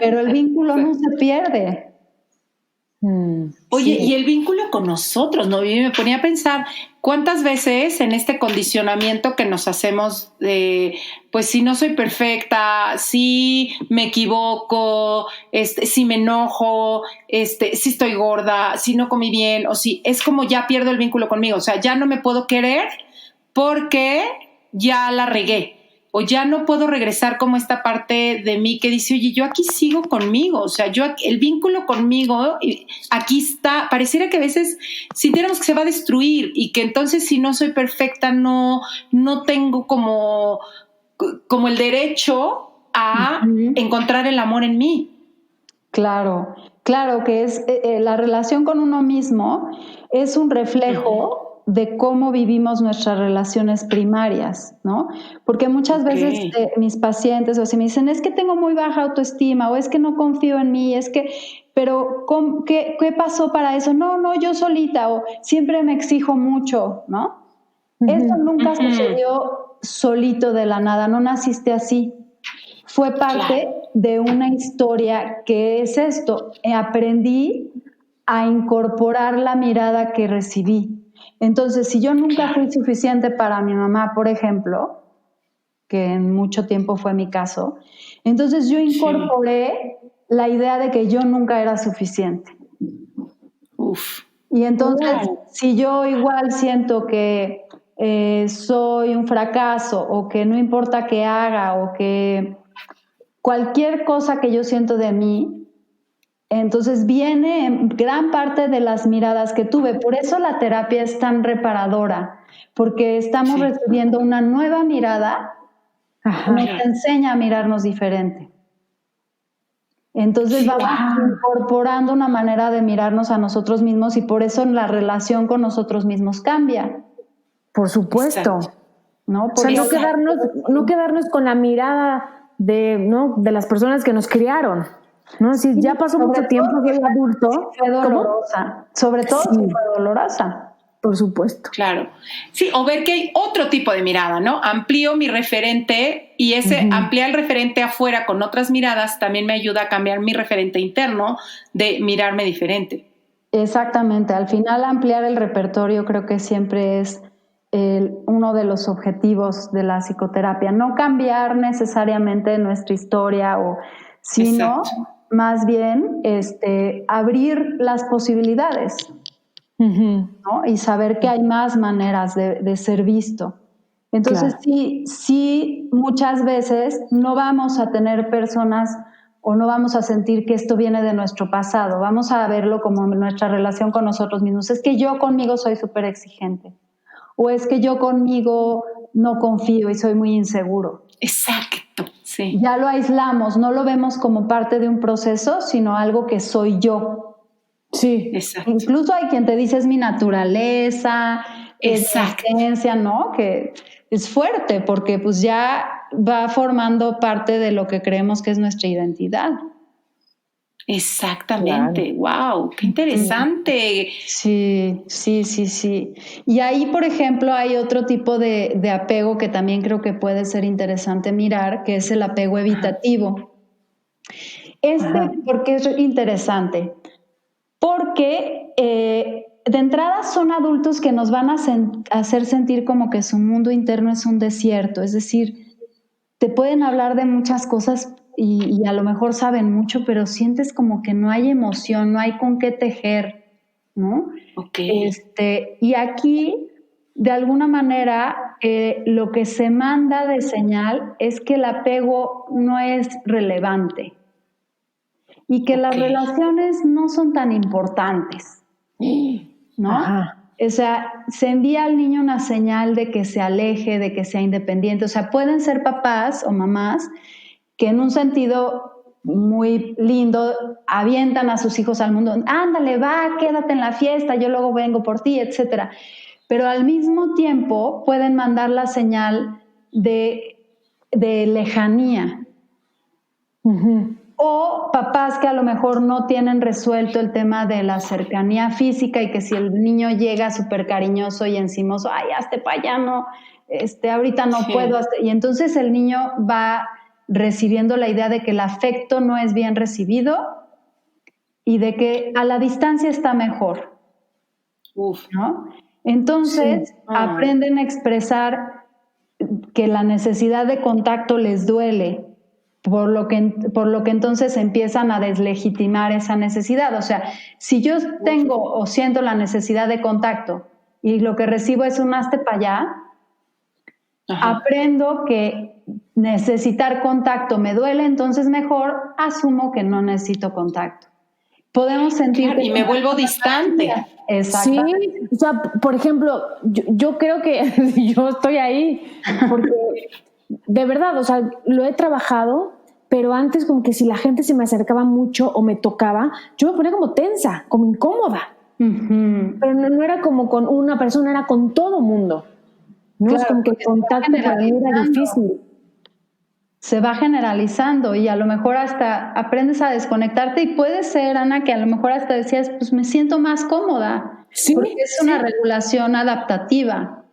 pero el vínculo no se pierde. Oye, y el vínculo con nosotros, ¿no? Y me ponía a pensar cuántas veces en este condicionamiento que nos hacemos de, pues si no soy perfecta, si me equivoco, si me enojo, si estoy gorda, si no comí bien, o si es como ya pierdo el vínculo conmigo, o sea, ya no me puedo querer porque ya la regué. O ya no puedo regresar como esta parte de mí que dice, oye, yo aquí sigo conmigo, o sea, el vínculo conmigo, aquí está, pareciera que a veces sintiéramos que se va a destruir y que entonces si no soy perfecta no tengo como el derecho a encontrar el amor en mí. Claro que es la relación con uno mismo es un reflejo de cómo vivimos nuestras relaciones primarias, ¿no? Porque muchas veces mis pacientes o si me dicen, es que tengo muy baja autoestima o es que no confío en mí, pero ¿qué pasó para eso? No, yo solita o siempre me exijo mucho, ¿no? Eso nunca sucedió solito de la nada, no naciste así. Fue parte de una historia que es esto. Aprendí a incorporar la mirada que recibí. Entonces, si yo nunca fui suficiente para mi mamá, por ejemplo, que en mucho tiempo fue mi caso, entonces yo incorporé la idea de que yo nunca era suficiente. Y entonces, si yo igual siento que soy un fracaso o que no importa qué haga o que cualquier cosa que yo siento de mí, entonces viene en gran parte de las miradas que tuve. Por eso la terapia es tan reparadora, porque estamos recibiendo una nueva mirada que nos enseña a mirarnos diferente. Entonces vamos incorporando una manera de mirarnos a nosotros mismos y por eso la relación con nosotros mismos cambia. Por supuesto. ¿No? O sea, no quedarnos con la mirada de las personas que nos criaron. No, si ya pasó mucho tiempo que el adulto. Fue dolorosa. Sobre todo si fue dolorosa. Por supuesto. Claro. Sí, o ver que hay otro tipo de mirada, ¿no? Amplío mi referente y ampliar el referente afuera con otras miradas también me ayuda a cambiar mi referente interno de mirarme diferente. Exactamente. Al final ampliar el repertorio creo que siempre es uno de los objetivos de la psicoterapia. No cambiar necesariamente nuestra historia sino más bien abrir las posibilidades, ¿no? Y saber que hay más maneras de ser visto. Entonces sí, muchas veces no vamos a tener personas o no vamos a sentir que esto viene de nuestro pasado, vamos a verlo como nuestra relación con nosotros mismos. Es que yo conmigo soy súper exigente o es que yo conmigo no confío y soy muy inseguro. Exacto. Sí. Ya lo aislamos, no lo vemos como parte de un proceso, sino algo que soy yo. Sí, exacto. Incluso hay quien te dice es mi naturaleza, es mi esencia, ¿no? Que es fuerte porque pues ya va formando parte de lo que creemos que es nuestra identidad. Exactamente, wow, qué interesante. Sí. Y ahí, por ejemplo, hay otro tipo de apego que también creo que puede ser interesante mirar, que es el apego evitativo. ¿Por qué es interesante? Porque de entrada son adultos que nos van a hacer sentir como que su mundo interno es un desierto, es decir, te pueden hablar de muchas cosas y a lo mejor saben mucho, pero sientes como que no hay emoción, no hay con qué tejer, ¿no? Y aquí, de alguna manera, lo que se manda de señal es que el apego no es relevante. y que las relaciones no son tan importantes, ¿no? Ajá. O sea, se envía al niño una señal de que se aleje, de que sea independiente. O sea, pueden ser papás o mamás que en un sentido muy lindo avientan a sus hijos al mundo. Ándale, va, quédate en la fiesta, yo luego vengo por ti, etcétera. Pero al mismo tiempo pueden mandar la señal de lejanía. Uh-huh. O papás que a lo mejor no tienen resuelto el tema de la cercanía física y que si el niño llega súper cariñoso y encimoso, ay, hazte para allá, no, ahorita no puedo. Y entonces el niño va recibiendo la idea de que el afecto no es bien recibido y de que a la distancia está mejor. ¿No? Entonces aprenden a expresar que la necesidad de contacto les duele. Por lo que entonces empiezan a deslegitimar esa necesidad. O sea, si yo tengo o siento la necesidad de contacto y lo que recibo es un hazte para allá, aprendo que necesitar contacto me duele, entonces mejor asumo que no necesito contacto. Podemos sentir... Claro, y me vuelvo distante. Sí, o sea, por ejemplo, yo creo que yo estoy ahí porque... De verdad, o sea, lo he trabajado, pero antes como que si la gente se me acercaba mucho o me tocaba, yo me ponía como tensa, como incómoda. Uh-huh. Pero no era como con una persona, era con todo mundo. ¿No? Claro, es como que el contacto para mí era difícil. Se va generalizando y a lo mejor hasta aprendes a desconectarte y puede ser, Ana, que a lo mejor hasta decías, pues me siento más cómoda. Sí, porque es una regulación adaptativa.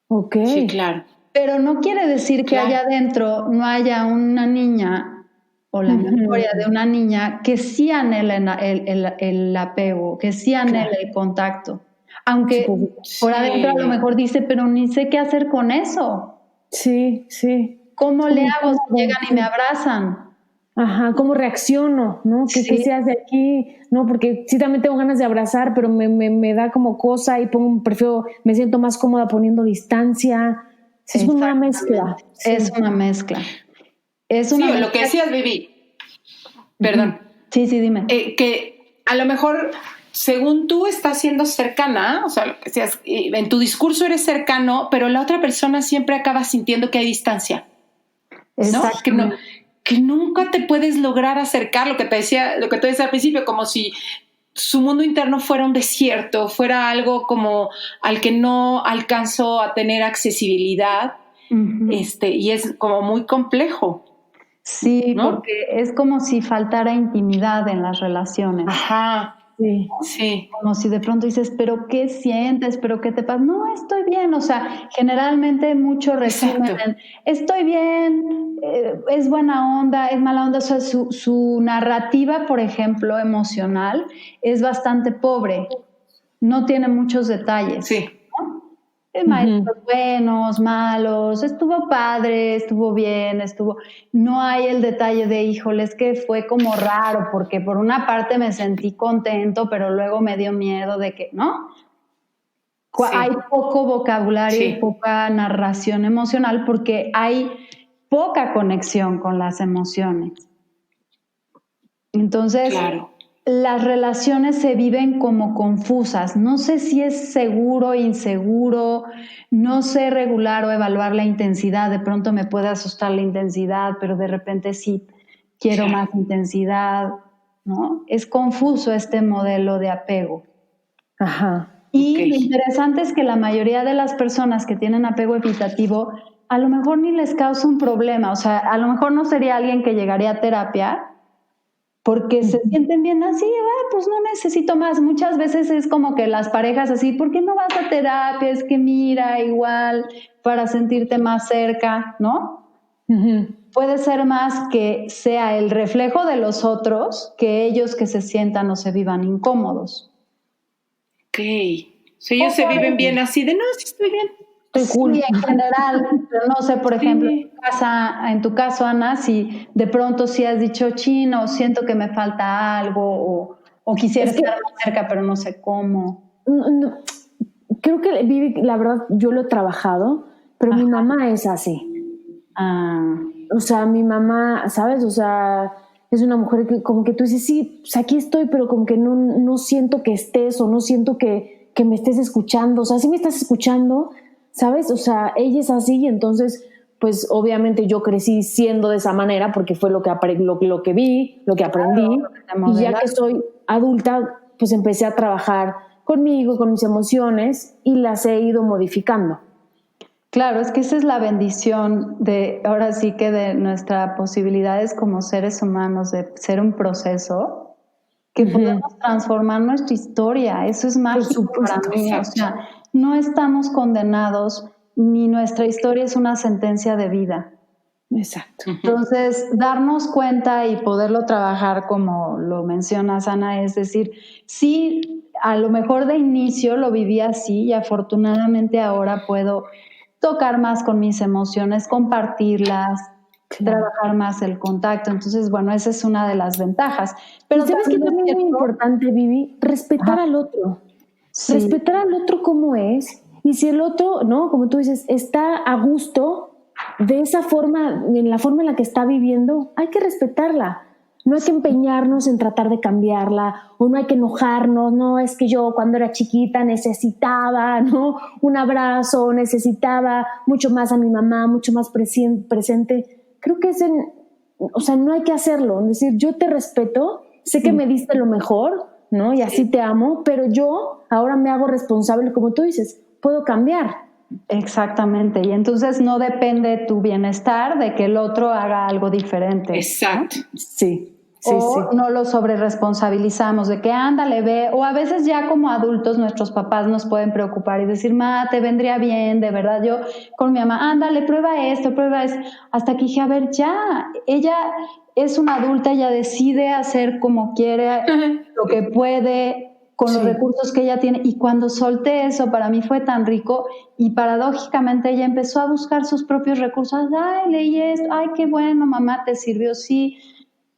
Ok. Sí, claro. Pero no quiere decir que allá adentro no haya una niña o la memoria de una niña que sí anhela el apego, que sí anhela el contacto. Aunque por adentro a lo mejor dice, pero ni sé qué hacer con eso. Sí, sí. ¿Cómo le hago si llegan y me abrazan? Ajá, ¿cómo reacciono? ¿No? ¿Qué se hace aquí? No, porque sí también tengo ganas de abrazar, pero me da como cosa y me siento más cómoda poniendo distancia. Sí, es una mezcla. Sí. Es una mezcla. Lo que decías, Vivi. Perdón. Sí, dime. Que a lo mejor, según tú estás siendo cercana, o sea, lo que decías, en tu discurso eres cercano, pero la otra persona siempre acaba sintiendo que hay distancia. ¿No? Que nunca te puedes lograr acercar, lo que tú decías al principio, como si su mundo interno fuera un desierto, fuera algo como al que no alcanzo a tener accesibilidad, y es como muy complejo. Sí, ¿no? porque es como si faltara intimidad en las relaciones. Ajá. Sí. Como si de pronto dices, pero ¿qué sientes? ¿Pero qué te pasa? No, estoy bien. O sea, generalmente mucho resumen en, estoy bien, es buena onda, es mala onda. O sea, su narrativa, por ejemplo, emocional, es bastante pobre. No tiene muchos detalles. Sí. Maestros buenos, malos, estuvo padre, estuvo bien, no hay el detalle de, híjoles, que fue como raro, porque por una parte me sentí contento, pero luego me dio miedo de que, ¿no? Sí. Hay poco vocabulario y poca narración emocional porque hay poca conexión con las emociones. Entonces, las relaciones se viven como confusas. No sé si es seguro, inseguro, no sé regular o evaluar la intensidad. De pronto me puede asustar la intensidad, pero de repente sí quiero más intensidad, ¿no? Es confuso este modelo de apego. Ajá. Y lo interesante es que la mayoría de las personas que tienen apego evitativo a lo mejor ni les causa un problema. O sea, a lo mejor no sería alguien que llegaría a terapia, porque se sienten bien así, pues no necesito más. Muchas veces es como que las parejas así, ¿por qué no vas a terapia? Es que mira, igual, para sentirte más cerca, ¿no? Puede ser más que sea el reflejo de los otros que ellos que se sientan o se vivan incómodos. Ok. Si ellos se viven bien así de, no, sí estoy bien. Estoy cool. Sí, en general, pero no sé, por ejemplo, en tu caso, Ana, si de pronto sí has dicho, chino, siento que me falta algo, o quisiera estar más cerca, pero no sé cómo. No, creo que, Vivi, la verdad, yo lo he trabajado, pero mi mamá es así. O sea, mi mamá, ¿sabes? O sea, es una mujer que como que tú dices, sí, pues aquí estoy, pero como que no siento que estés o no siento que me estés escuchando. O sea, sí me estás escuchando, ¿sabes? O sea, ella es así y entonces, pues obviamente yo crecí siendo de esa manera porque fue lo que vi, lo que aprendí. Y ya que soy adulta, pues empecé a trabajar conmigo, con mis emociones y las he ido modificando. Claro, es que esa es la bendición ahora sí que de nuestras posibilidades como seres humanos, de ser un proceso, que podemos transformar nuestra historia. Eso es mágico para mí. O sea, no estamos condenados, ni nuestra historia es una sentencia de vida. Exacto. Entonces, darnos cuenta y poderlo trabajar como lo mencionas, Ana, es decir, sí, a lo mejor de inicio lo viví así y afortunadamente ahora puedo tocar más con mis emociones, compartirlas, trabajar más el contacto. Entonces, bueno, esa es una de las ventajas. Pero ¿sabes qué también es muy importante, Vivi? Respetar al otro. Sí. Respetar al otro como es. Y si el otro, ¿no? Como tú dices, está a gusto de esa forma, en la forma en la que está viviendo, hay que respetarla. No hay que empeñarnos en tratar de cambiarla, o no hay que enojarnos. No, es que yo cuando era chiquita necesitaba, ¿no?, un abrazo, necesitaba mucho más a mi mamá, mucho más presente. Creo que o sea, no hay que hacerlo. Es decir, yo te respeto, sé que me diste lo mejor, ¿no? Y así te amo, pero yo ahora me hago responsable, como tú dices, puedo cambiar. Exactamente, y entonces no depende tu bienestar de que el otro haga algo diferente. Exacto. ¿No? Sí. No lo sobreresponsabilizamos de que ándale, ve, o a veces ya como adultos nuestros papás nos pueden preocupar y decir, ma, te vendría bien, de verdad, yo con mi mamá, ándale, prueba esto, hasta que dije, a ver, ya, ella es una adulta, ella decide hacer como quiere, lo que puede, con los recursos que ella tiene, y cuando solté eso para mí fue tan rico y paradójicamente ella empezó a buscar sus propios recursos. Ay, leí esto, ay, qué bueno, mamá, te sirvió, sí,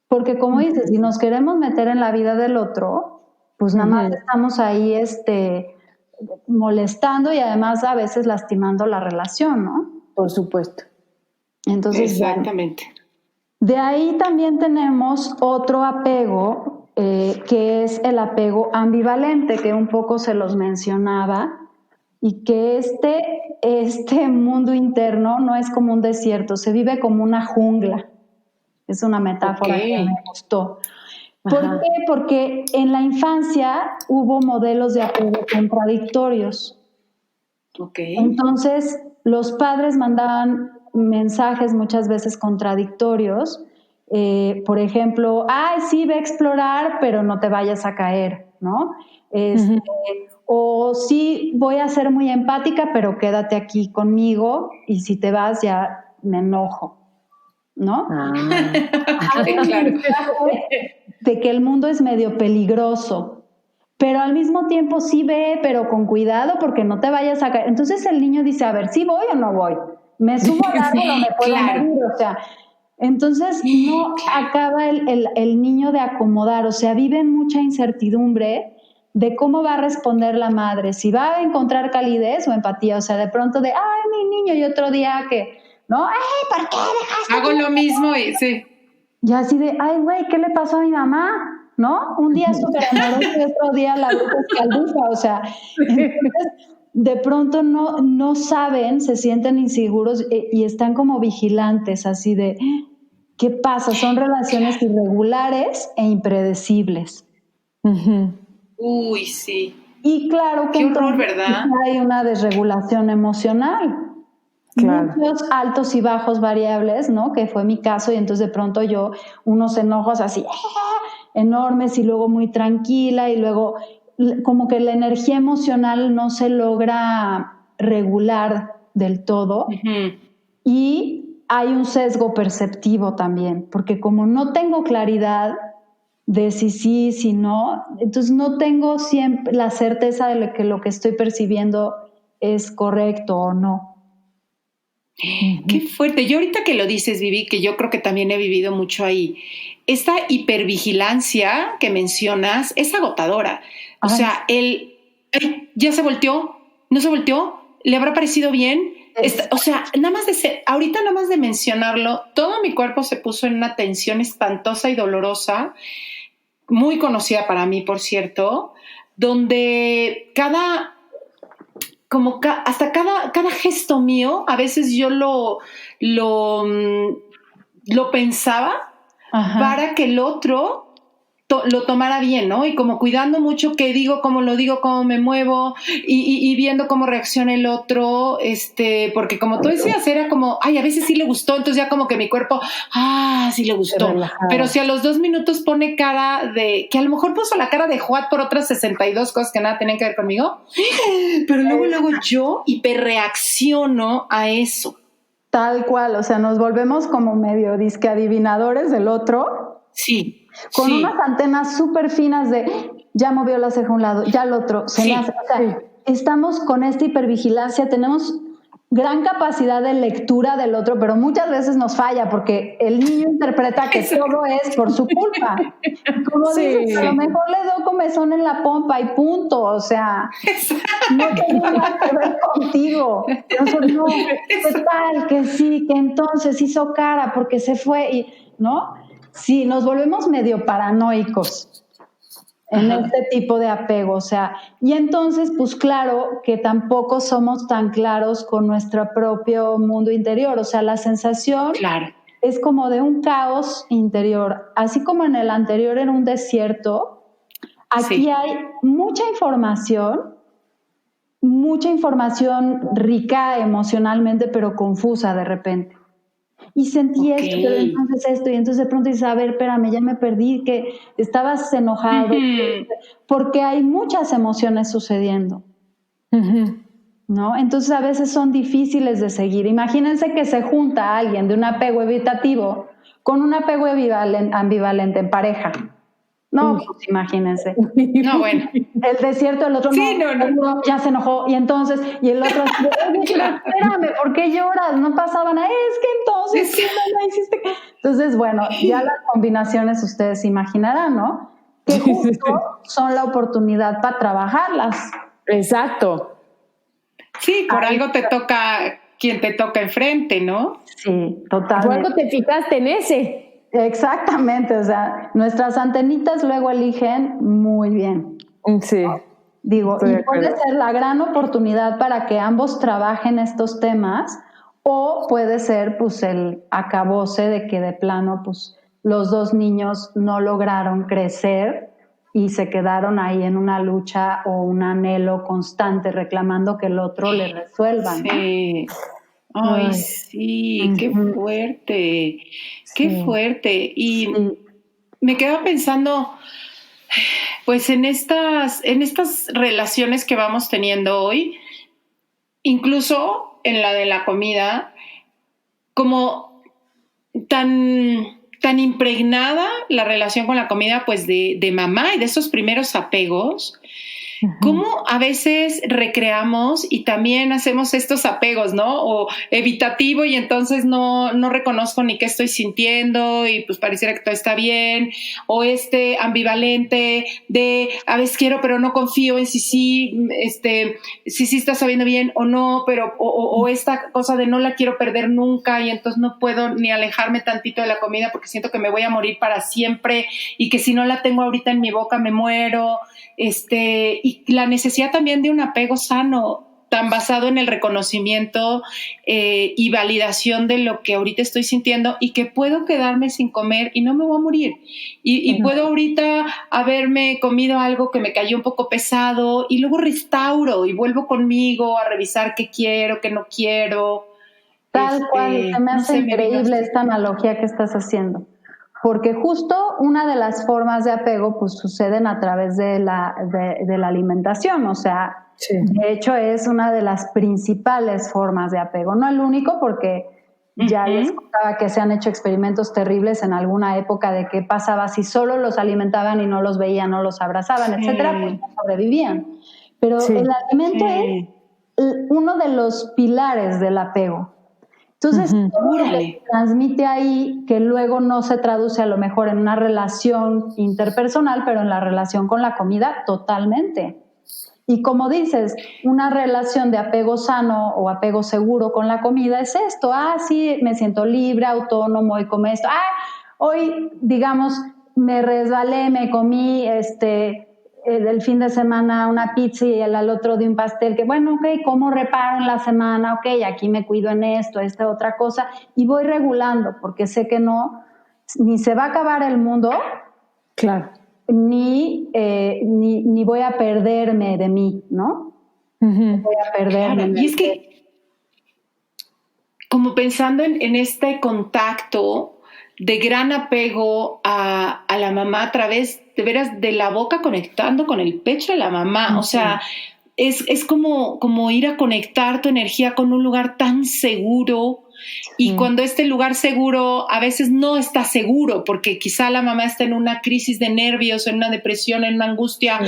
porque como dices, si nos queremos meter en la vida del otro, pues nada más estamos ahí molestando y además a veces lastimando la relación, ¿no? Por supuesto. Entonces, exactamente. De ahí también tenemos otro apego, que es el apego ambivalente, que un poco se los mencionaba, y que este mundo interno no es como un desierto, se vive como una jungla. Es una metáfora que me gustó. ¿Por qué? Porque en la infancia hubo modelos de apego contradictorios. Entonces, los padres mandaban mensajes muchas veces contradictorios. Por ejemplo, ay, sí, ve a explorar, pero no te vayas a caer, ¿no? O sí, voy a ser muy empática, pero quédate aquí conmigo y si te vas ya me enojo, ¿no? Claro. De que el mundo es medio peligroso, pero al mismo tiempo sí ve, pero con cuidado porque no te vayas a caer. Entonces el niño dice, a ver, ¿sí voy o no voy? ¿Me subo al árbol o me puedo morir? O sea, entonces no acaba el niño de acomodar, o sea, vive en mucha incertidumbre de cómo va a responder la madre, si va a encontrar calidez o empatía, o sea, de pronto de, ay, mi niño, y otro día que, ¿no? Ay, ¿por qué dejaste? Hago lo mismo y sí. Y así de, ay, güey, ¿qué le pasó a mi mamá? ¿No? Un día súper amoroso y otro día la bruja escaldufa, o sea, entonces de pronto no saben, se sienten inseguros y están como vigilantes, así de, ¿qué pasa? Son relaciones irregulares e impredecibles. Uy, sí. Y claro que qué horror, ¿verdad? Hay una desregulación emocional. Claro. Muchos altos y bajos variables, ¿no? Que fue mi caso, y entonces de pronto yo unos enojos así enormes y luego muy tranquila y luego como que la energía emocional no se logra regular del todo. Y hay un sesgo perceptivo también, porque como no tengo claridad de si sí, no, entonces no tengo siempre la certeza de que lo que estoy percibiendo es correcto o no. Qué fuerte. Yo ahorita que lo dices, Vivi, que yo creo que también he vivido mucho ahí, esta hipervigilancia que mencionas es agotadora. O sea, ya se volteó, no se volteó, le habrá parecido bien, O sea, ahorita nada más de mencionarlo, todo mi cuerpo se puso en una tensión espantosa y dolorosa, muy conocida para mí, por cierto, donde hasta cada gesto mío, a veces yo lo pensaba para que el otro lo tomara bien, ¿no? Y como cuidando mucho qué digo, cómo lo digo, cómo me muevo y viendo cómo reacciona el otro, porque como tú decías, era como, a veces sí le gustó, entonces ya como que mi cuerpo, sí le gustó. Pero si a los 2 minutos pone cara de, que a lo mejor puso la cara de Juat por otras 62 cosas que nada tenían que ver conmigo, pero luego yo hiperreacciono a eso. Tal cual, o sea, nos volvemos como medio disque adivinadores del otro. Sí. Con unas antenas súper finas de ya movió la ceja a un lado, ya el otro. Estamos con esta hipervigilancia, tenemos gran capacidad de lectura del otro, pero muchas veces nos falla porque el niño interpreta que todo es por su culpa. Como dices, a lo mejor le doy comezón en la pompa y punto, o sea, no tiene nada que ver contigo. Nosotros no, ¿qué tal? Que sí, que entonces hizo cara porque se fue, ¿no? Sí, nos volvemos medio paranoicos en este tipo de apego, o sea, y entonces, pues claro, que tampoco somos tan claros con nuestro propio mundo interior, o sea, la sensación es como de un caos interior, así como en el anterior era un desierto, aquí hay mucha información rica emocionalmente, pero confusa de repente. Y sentí esto, pero entonces esto, y entonces de pronto dices, a ver, espérame, ya me perdí, que estabas enojado, porque hay muchas emociones sucediendo, ¿no? Entonces a veces son difíciles de seguir. Imagínense que se junta alguien de un apego evitativo con un apego ambivalente en pareja. No, pues imagínense. No, bueno. El desierto, el otro no, ya se enojó, y entonces, y el otro, espérame, ¿por qué lloras? No pasaba nada, es que entonces, no hiciste? Entonces, bueno, ya las combinaciones ustedes imaginarán, ¿no? Que justo son la oportunidad para trabajarlas. Exacto. Sí, por algo te toca quien te toca enfrente, ¿no? Sí, totalmente. Por algo te fijaste en ese. Exactamente, o sea, nuestras antenitas luego eligen muy bien. Sí. Digo, y puede ser la gran oportunidad para que ambos trabajen estos temas, o puede ser pues el acabose de que de plano pues los dos niños no lograron crecer y se quedaron ahí en una lucha o un anhelo constante reclamando que el otro le resuelva, ¿no? Sí. Ay, sí, qué fuerte, qué fuerte. Y me quedo pensando, pues en estas relaciones que vamos teniendo hoy, incluso en la de la comida, como tan impregnada la relación con la comida, pues de mamá y de esos primeros apegos. ¿Cómo a veces recreamos y también hacemos estos apegos, ¿no? O evitativo, y entonces no reconozco ni qué estoy sintiendo y pues pareciera que todo está bien, o ambivalente de a veces quiero pero no confío en si sí está sabiendo bien o no, pero o esta cosa de no la quiero perder nunca y entonces no puedo ni alejarme tantito de la comida porque siento que me voy a morir para siempre y que si no la tengo ahorita en mi boca me muero, y la necesidad también de un apego sano, tan basado en el reconocimiento y validación de lo que ahorita estoy sintiendo y que puedo quedarme sin comer y no me voy a morir. Y puedo ahorita haberme comido algo que me cayó un poco pesado y luego restauro y vuelvo conmigo a revisar qué quiero, qué no quiero. Tal cual, se me hace increíble esta analogía que estás haciendo. Porque justo una de las formas de apego pues suceden a través de la alimentación, o sea, de hecho es una de las principales formas de apego, no el único, porque ya les contaba que se han hecho experimentos terribles en alguna época de qué pasaba si solo los alimentaban y no los veían, no los abrazaban, etcétera, pues no sobrevivían. Pero el alimento es uno de los pilares del apego. Entonces, todo lo que transmite ahí, que luego no se traduce a lo mejor en una relación interpersonal, pero en la relación con la comida, totalmente. Y como dices, una relación de apego sano o apego seguro con la comida es esto. Sí, me siento libre, autónomo y como esto. Hoy, digamos, me resbalé, me comí el fin de semana una pizza y al otro de un pastel, que bueno, ok, ¿cómo reparo en la semana? Ok, aquí me cuido en esto, esta otra cosa, y voy regulando, porque sé que no, ni se va a acabar el mundo, claro, ni voy a perderme de mí, ¿no? Uh-huh. Voy a perderme. Claro. Y es que, como pensando en este contacto de gran apego a la mamá a través, de veras, de la boca conectando con el pecho de la mamá. Uh-huh. O sea, es como ir a conectar tu energía con un lugar tan seguro. Y cuando este lugar seguro a veces no está seguro, porque quizá la mamá está en una crisis de nervios, en una depresión, en una angustia,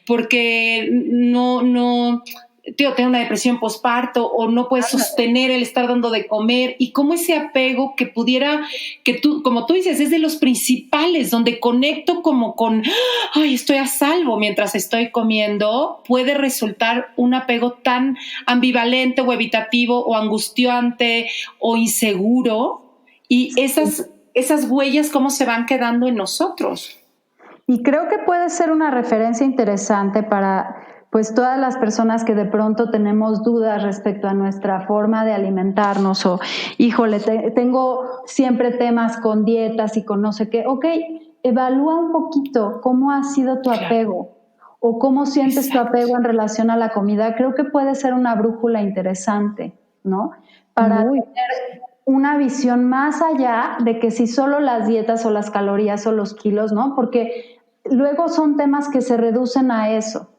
porque tiene una depresión posparto o no puede sostener el estar dando de comer, y cómo ese apego que tú, como tú dices, es de los principales, donde conecto como con, estoy a salvo mientras estoy comiendo, puede resultar un apego tan ambivalente o evitativo o angustiante o inseguro, y esas huellas cómo se van quedando en nosotros. Y creo que puede ser una referencia interesante para pues todas las personas que de pronto tenemos dudas respecto a nuestra forma de alimentarnos o, híjole, tengo siempre temas con dietas y con no sé qué. Ok, evalúa un poquito cómo ha sido tu apego o cómo sientes tu apego en relación a la comida. Creo que puede ser una brújula interesante, ¿no? Para tener una visión más allá de que si solo las dietas o las calorías o los kilos, ¿no? Porque luego son temas que se reducen a eso.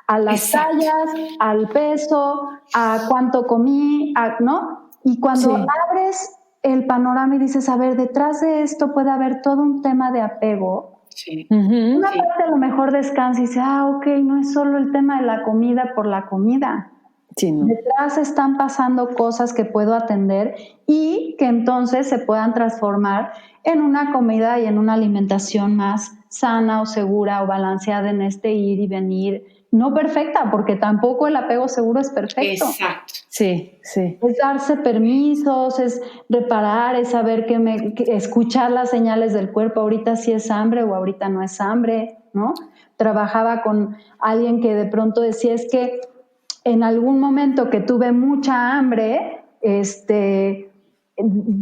A las tallas, al peso, a cuánto comí, ¿no? Y cuando abres el panorama y dices, a ver, detrás de esto puede haber todo un tema de apego. Sí. Una parte a lo mejor descansa y dice, ok, no es solo el tema de la comida por la comida. Sí, ¿no? Detrás están pasando cosas que puedo atender y que entonces se puedan transformar en una comida y en una alimentación más sana o segura o balanceada en este ir y venir. No perfecta, porque tampoco el apego seguro es perfecto. Exacto. Sí. Es darse permisos, es reparar, es saber escuchar las señales del cuerpo. Ahorita sí es hambre o ahorita no es hambre, ¿no? Trabajaba con alguien que de pronto decía, es que en algún momento que tuve mucha hambre,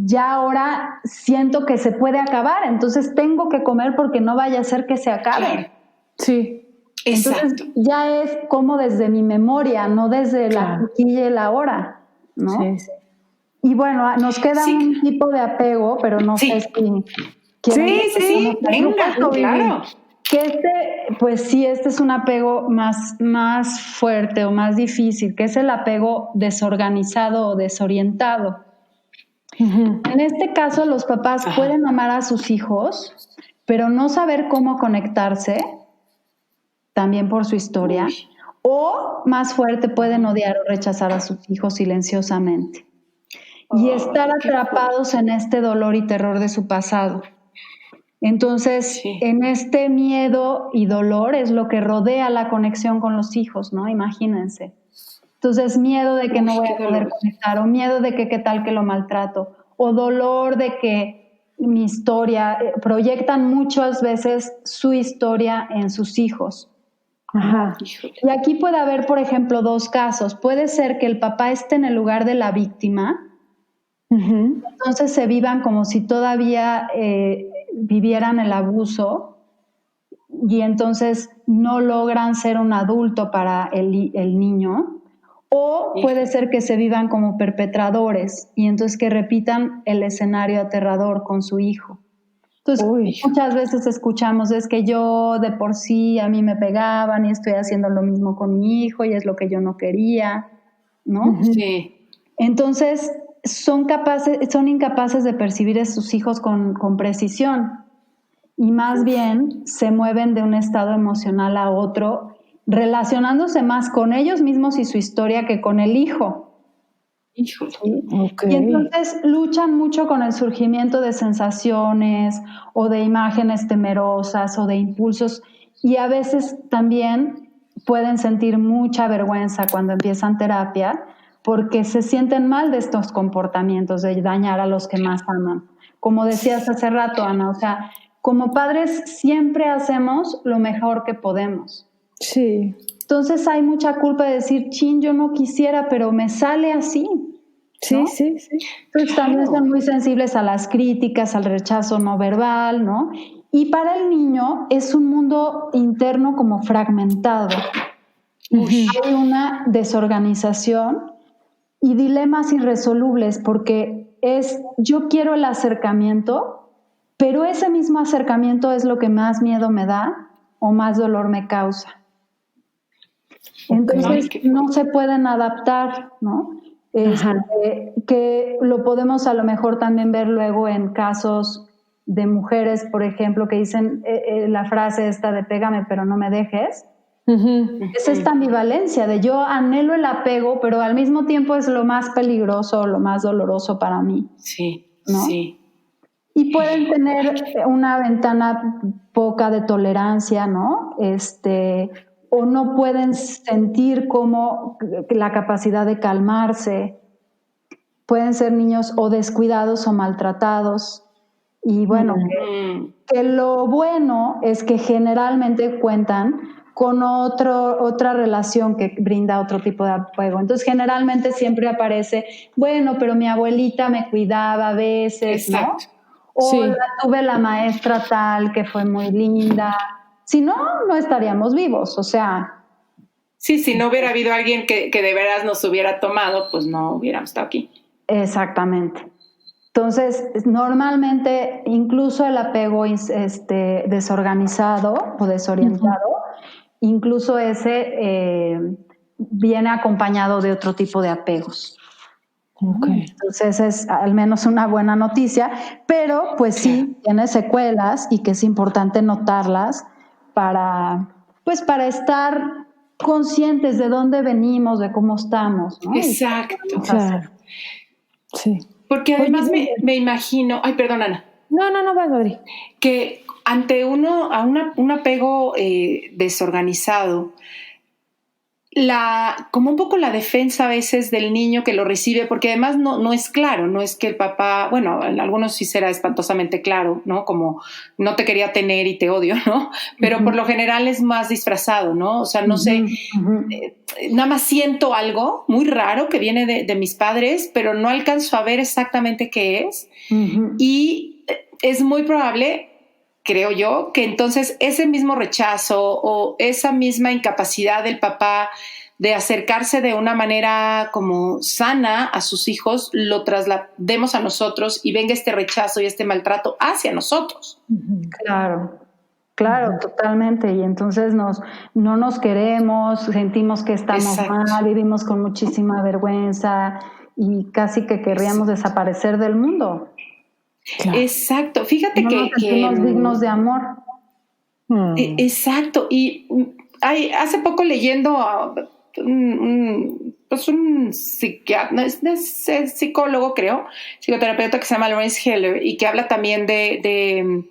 ya ahora siento que se puede acabar, entonces tengo que comer porque no vaya a ser que se acabe. Claro. Sí. Entonces exacto. ya es como desde mi memoria, no desde la aquí y el ahora, ¿no? Sí. Y bueno, nos queda un tipo de apego, pero no sé si quieren. Sí, venga, claro. Que este es un apego más fuerte o más difícil, que es el apego desorganizado o desorientado. Uh-huh. En este caso, los papás pueden amar a sus hijos, pero no saber cómo conectarse, también por su historia, o más fuerte, pueden odiar o rechazar a sus hijos silenciosamente y estar atrapados en este dolor y terror de su pasado. Entonces, en este miedo y dolor es lo que rodea la conexión con los hijos, ¿no? Imagínense. Entonces, miedo de que no voy a poder conectar, o miedo de que qué tal que lo maltrato, o dolor de que mi historia, proyectan muchas veces su historia en sus hijos. Ajá. Y aquí puede haber, por ejemplo, dos casos. Puede ser que el papá esté en el lugar de la víctima, entonces se vivan como si todavía vivieran el abuso y entonces no logran ser un adulto para el niño, o puede ser que se vivan como perpetradores y entonces que repitan el escenario aterrador con su hijo. Entonces, muchas veces escuchamos, es que yo de por sí a mí me pegaban y estoy haciendo lo mismo con mi hijo y es lo que yo no quería, ¿no? Sí. Entonces, son incapaces de percibir a sus hijos con precisión y más bien se mueven de un estado emocional a otro, relacionándose más con ellos mismos y su historia que con el hijo. Híjole. ¿Sí? Y entonces luchan mucho con el surgimiento de sensaciones o de imágenes temerosas o de impulsos, y a veces también pueden sentir mucha vergüenza cuando empiezan terapia porque se sienten mal de estos comportamientos de dañar a los que más aman. Como decías hace rato, Ana, o sea, como padres siempre hacemos lo mejor que podemos. Sí. Entonces hay mucha culpa de decir, chin, yo no quisiera, pero me sale así. Sí, ¿no? sí. Entonces también son muy sensibles a las críticas, al rechazo no verbal, ¿no? Y para el niño es un mundo interno como fragmentado. Hay una desorganización y dilemas irresolubles porque yo quiero el acercamiento, pero ese mismo acercamiento es lo que más miedo me da o más dolor me causa. Entonces no se pueden adaptar, ¿no? Que lo podemos a lo mejor también ver luego en casos de mujeres, por ejemplo, que dicen la frase esta de pégame pero no me dejes. Es esta ambivalencia de yo anhelo el apego, pero al mismo tiempo es lo más peligroso, lo más doloroso para mí. Sí, ¿no? sí. Y pueden tener una ventana poca de tolerancia, ¿no? O no pueden sentir como la capacidad de calmarse. Pueden ser niños o descuidados o maltratados. Y bueno, que lo bueno es que generalmente cuentan con otra relación que brinda otro tipo de apego. Entonces, generalmente siempre aparece, bueno, pero mi abuelita me cuidaba a veces, exacto. ¿no? O tuve la maestra tal que fue muy linda. Si no, no estaríamos vivos, o sea. Sí, si no hubiera habido alguien que de veras nos hubiera tomado, pues no hubiéramos estado aquí. Exactamente. Entonces, normalmente, incluso el apego desorganizado o desorientado, incluso ese viene acompañado de otro tipo de apegos. Entonces es al menos una buena noticia, pero pues sí tiene secuelas y que es importante notarlas para estar conscientes de dónde venimos, de cómo estamos, ¿no? Exacto. Claro. Sí. Porque además me imagino, ay, perdón, Ana. No, va, Adri. Que ante un apego desorganizado, como un poco la defensa a veces del niño que lo recibe, porque además no es claro, no es que el papá, bueno, en algunos sí será espantosamente claro, ¿no? Como no te quería tener y te odio, ¿no? Pero por lo general es más disfrazado, ¿no? O sea, no sé, nada más siento algo muy raro que viene de mis padres, pero no alcanzo a ver exactamente qué es. Y es muy probable, creo yo, que entonces ese mismo rechazo o esa misma incapacidad del papá de acercarse de una manera como sana a sus hijos, lo traslademos a nosotros y venga este rechazo y este maltrato hacia nosotros. Claro, totalmente. Y entonces no nos queremos, sentimos que estamos mal, vivimos con muchísima vergüenza y casi que querríamos desaparecer del mundo. Claro. Exacto, fíjate no nos sentimos dignos de amor. Exacto, y hace poco leyendo a un psiquiatra, es psicólogo, creo, psicoterapeuta que se llama Lawrence Heller y que habla también de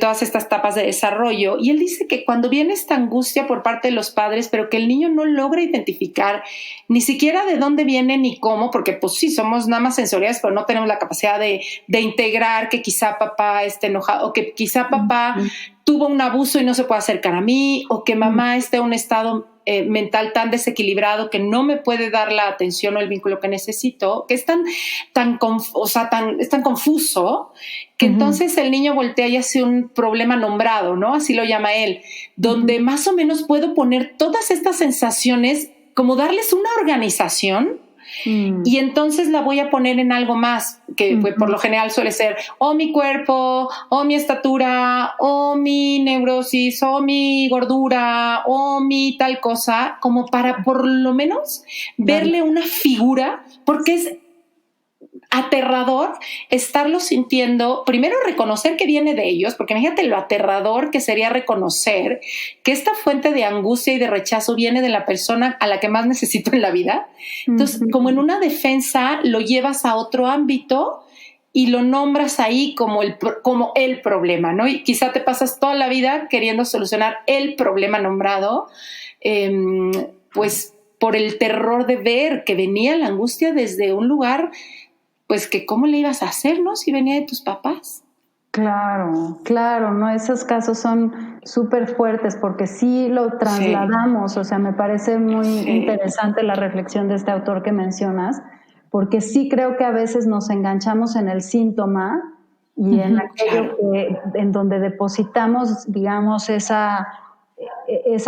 todas estas etapas de desarrollo, y él dice que cuando viene esta angustia por parte de los padres, pero que el niño no logra identificar ni siquiera de dónde viene ni cómo, porque pues sí, somos nada más sensoriales, pero no tenemos la capacidad de integrar que quizá papá esté enojado, o que quizá papá tuvo un abuso y no se puede acercar a mí, o que mamá esté en un estado mental tan desequilibrado que no me puede dar la atención o el vínculo que necesito, que es tan confuso que entonces el niño voltea y hace un problema nombrado, ¿no? Así lo llama él, donde más o menos puedo poner todas estas sensaciones, como darles una organización. Y entonces la voy a poner en algo más, que por lo general suele ser o mi cuerpo, o mi estatura, o mi neurosis, o mi gordura, o mi tal cosa, como para por lo menos verle una figura, porque es aterrador estarlo sintiendo, primero reconocer que viene de ellos, porque imagínate lo aterrador que sería reconocer que esta fuente de angustia y de rechazo viene de la persona a la que más necesito en la vida. Entonces, como en una defensa, lo llevas a otro ámbito y lo nombras ahí como el problema, ¿no? Y quizá te pasas toda la vida queriendo solucionar el problema nombrado, pues por el terror de ver que venía la angustia desde un lugar, pues que cómo le ibas a hacer, ¿no? Si venía de tus papás. Claro, ¿no? Esos casos son súper fuertes porque sí lo trasladamos, o sea, me parece muy interesante la reflexión de este autor que mencionas, porque sí creo que a veces nos enganchamos en el síntoma y en aquello en donde depositamos, digamos, esa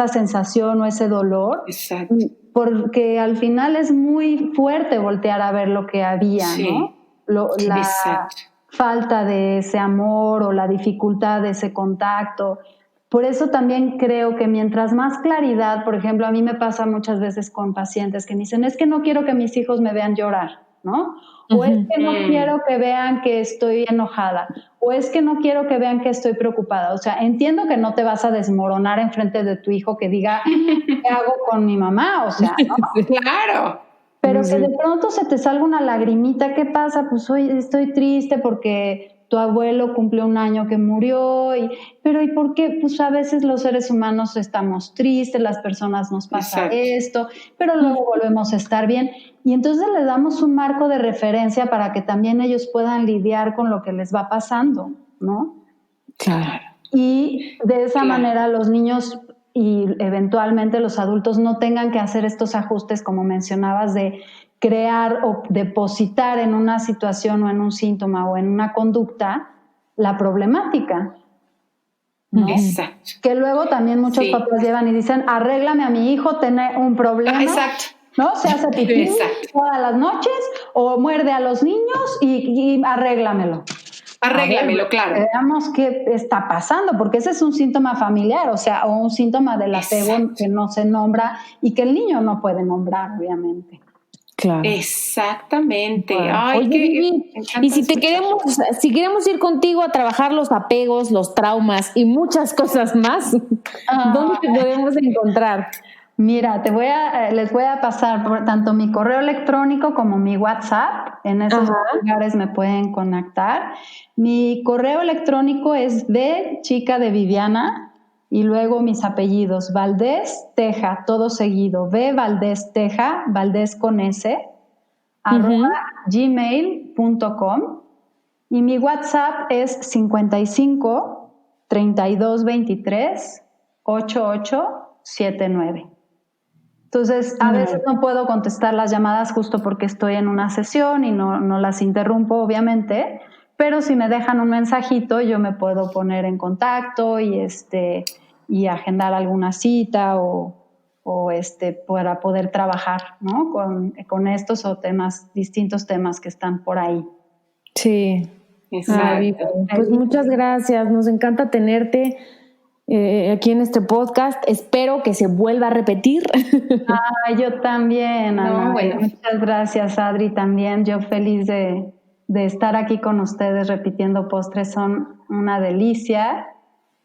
sensación o ese dolor. Exacto. Porque al final es muy fuerte voltear a ver lo que había, ¿no? La falta de ese amor o la dificultad de ese contacto. Por eso también creo que mientras más claridad, por ejemplo, a mí me pasa muchas veces con pacientes que me dicen, es que no quiero que mis hijos me vean llorar, ¿no? O es que no quiero que vean que estoy enojada, o es que no quiero que vean que estoy preocupada. O sea, entiendo que no te vas a desmoronar enfrente de tu hijo que diga, ¿qué hago con mi mamá? O sea, ¿no? Claro. Pero que de pronto se te salga una lagrimita, ¿qué pasa? Pues hoy estoy triste porque tu abuelo cumplió 1 año que murió, pero ¿y por qué? Pues a veces los seres humanos estamos tristes, las personas nos pasa esto, pero luego volvemos a estar bien. Y entonces le damos un marco de referencia para que también ellos puedan lidiar con lo que les va pasando, ¿no? Claro. Y de esa manera los niños y eventualmente los adultos no tengan que hacer estos ajustes, como mencionabas, de crear o depositar en una situación o en un síntoma o en una conducta la problemática, ¿no? Exacto. Que luego también muchos papás llevan y dicen, arréglame a mi hijo, tiene un problema. Exacto. ¿No? Se hace pipí todas las noches o muerde a los niños y arréglamelo. Arréglamelo, claro. Veamos qué está pasando, porque ese es un síntoma familiar, o sea, o un síntoma del apego que no se nombra y que el niño no puede nombrar, obviamente. Claro. Exactamente. Bueno. Ay, oye, Vivi, y si queremos ir contigo a trabajar los apegos, los traumas y muchas cosas más, ¿dónde te podemos encontrar? Mira, les voy a pasar tanto mi correo electrónico como mi WhatsApp. En esos lugares me pueden contactar. Mi correo electrónico es de chica de Viviana y luego mis apellidos, Valdés Teja, todo seguido, V Valdés Teja, Valdés con S, @gmail.com, y mi WhatsApp es 55 32 23 8879. Entonces, a veces no puedo contestar las llamadas justo porque estoy en una sesión y no las interrumpo, obviamente, pero si me dejan un mensajito, yo me puedo poner en contacto y agendar alguna cita o para poder trabajar, ¿no? con estos o distintos temas que están por ahí. Sí. Exacto. Pues muchas gracias, nos encanta tenerte aquí en este podcast. Espero que se vuelva a repetir. Yo también, Ana. Bueno. Muchas gracias, Adri, también. Yo feliz de estar aquí con ustedes repitiendo postres, son una delicia.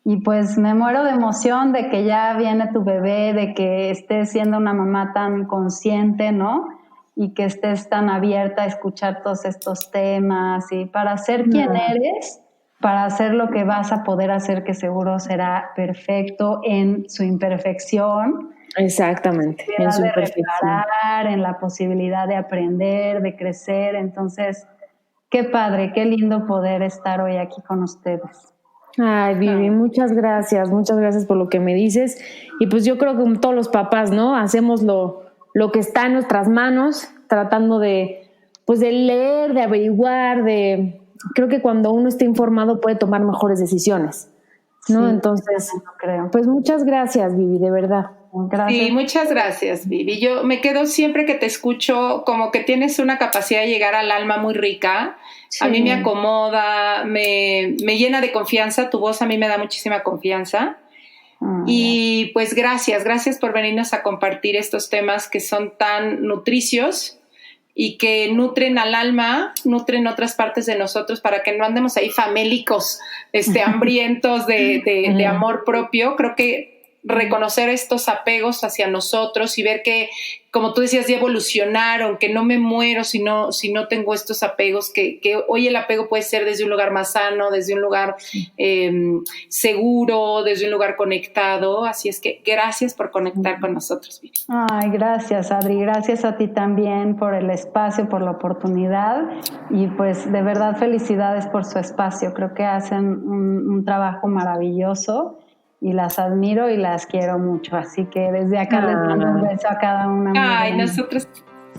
Y pues me muero de emoción de que ya viene tu bebé, de que estés siendo una mamá tan consciente, ¿no? Y que estés tan abierta a escuchar todos estos temas y para ser quien eres, para hacer lo que vas a poder hacer, que seguro será perfecto en su imperfección. Exactamente, en su imperfección. Reparar, en la posibilidad de aprender, de crecer. Entonces, qué padre, qué lindo poder estar hoy aquí con ustedes. Ay, Vivi, muchas gracias por lo que me dices. Y pues yo creo que como todos los papás, ¿no? Hacemos lo que está en nuestras manos, tratando de leer, de averiguar, creo que cuando uno está informado puede tomar mejores decisiones, ¿no? Sí, entonces, creo. Pues muchas gracias, Vivi, de verdad. Gracias. Sí, muchas gracias, Vivi. Yo me quedo siempre que te escucho como que tienes una capacidad de llegar al alma muy rica. Sí. A mí me acomoda, me llena de confianza. Tu voz a mí me da muchísima confianza. Y pues gracias por venirnos a compartir estos temas que son tan nutricios y que nutren al alma, nutren otras partes de nosotros para que no andemos ahí famélicos, hambrientos de amor propio. Creo que reconocer estos apegos hacia nosotros y ver que, como tú decías, ya evolucionaron, que no me muero si no tengo estos apegos, que hoy el apego puede ser desde un lugar más sano, desde un lugar seguro, desde un lugar conectado. Así es que gracias por conectar con nosotros, Viri. Ay, gracias, Adri. Gracias a ti también por el espacio, por la oportunidad y pues de verdad felicidades por su espacio. Creo que hacen un trabajo maravilloso y las admiro y las quiero mucho. Así que desde acá les mando un beso a cada una. Ay, nosotros.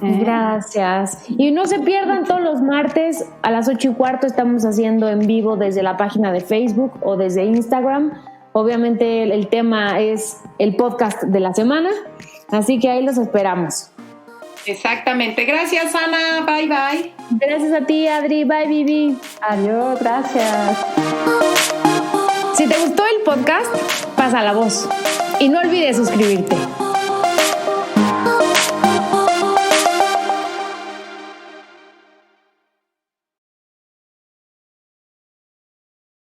Gracias. Y no se pierdan todos los martes a las 8:15 estamos haciendo en vivo desde la página de Facebook o desde Instagram. Obviamente el tema es el podcast de la semana, así que ahí los esperamos. Exactamente. Gracias, Ana. Bye, bye. Gracias a ti, Adri. Bye, Vivi. Adiós, gracias. Si te gustó el podcast, pasa la voz y no olvides suscribirte.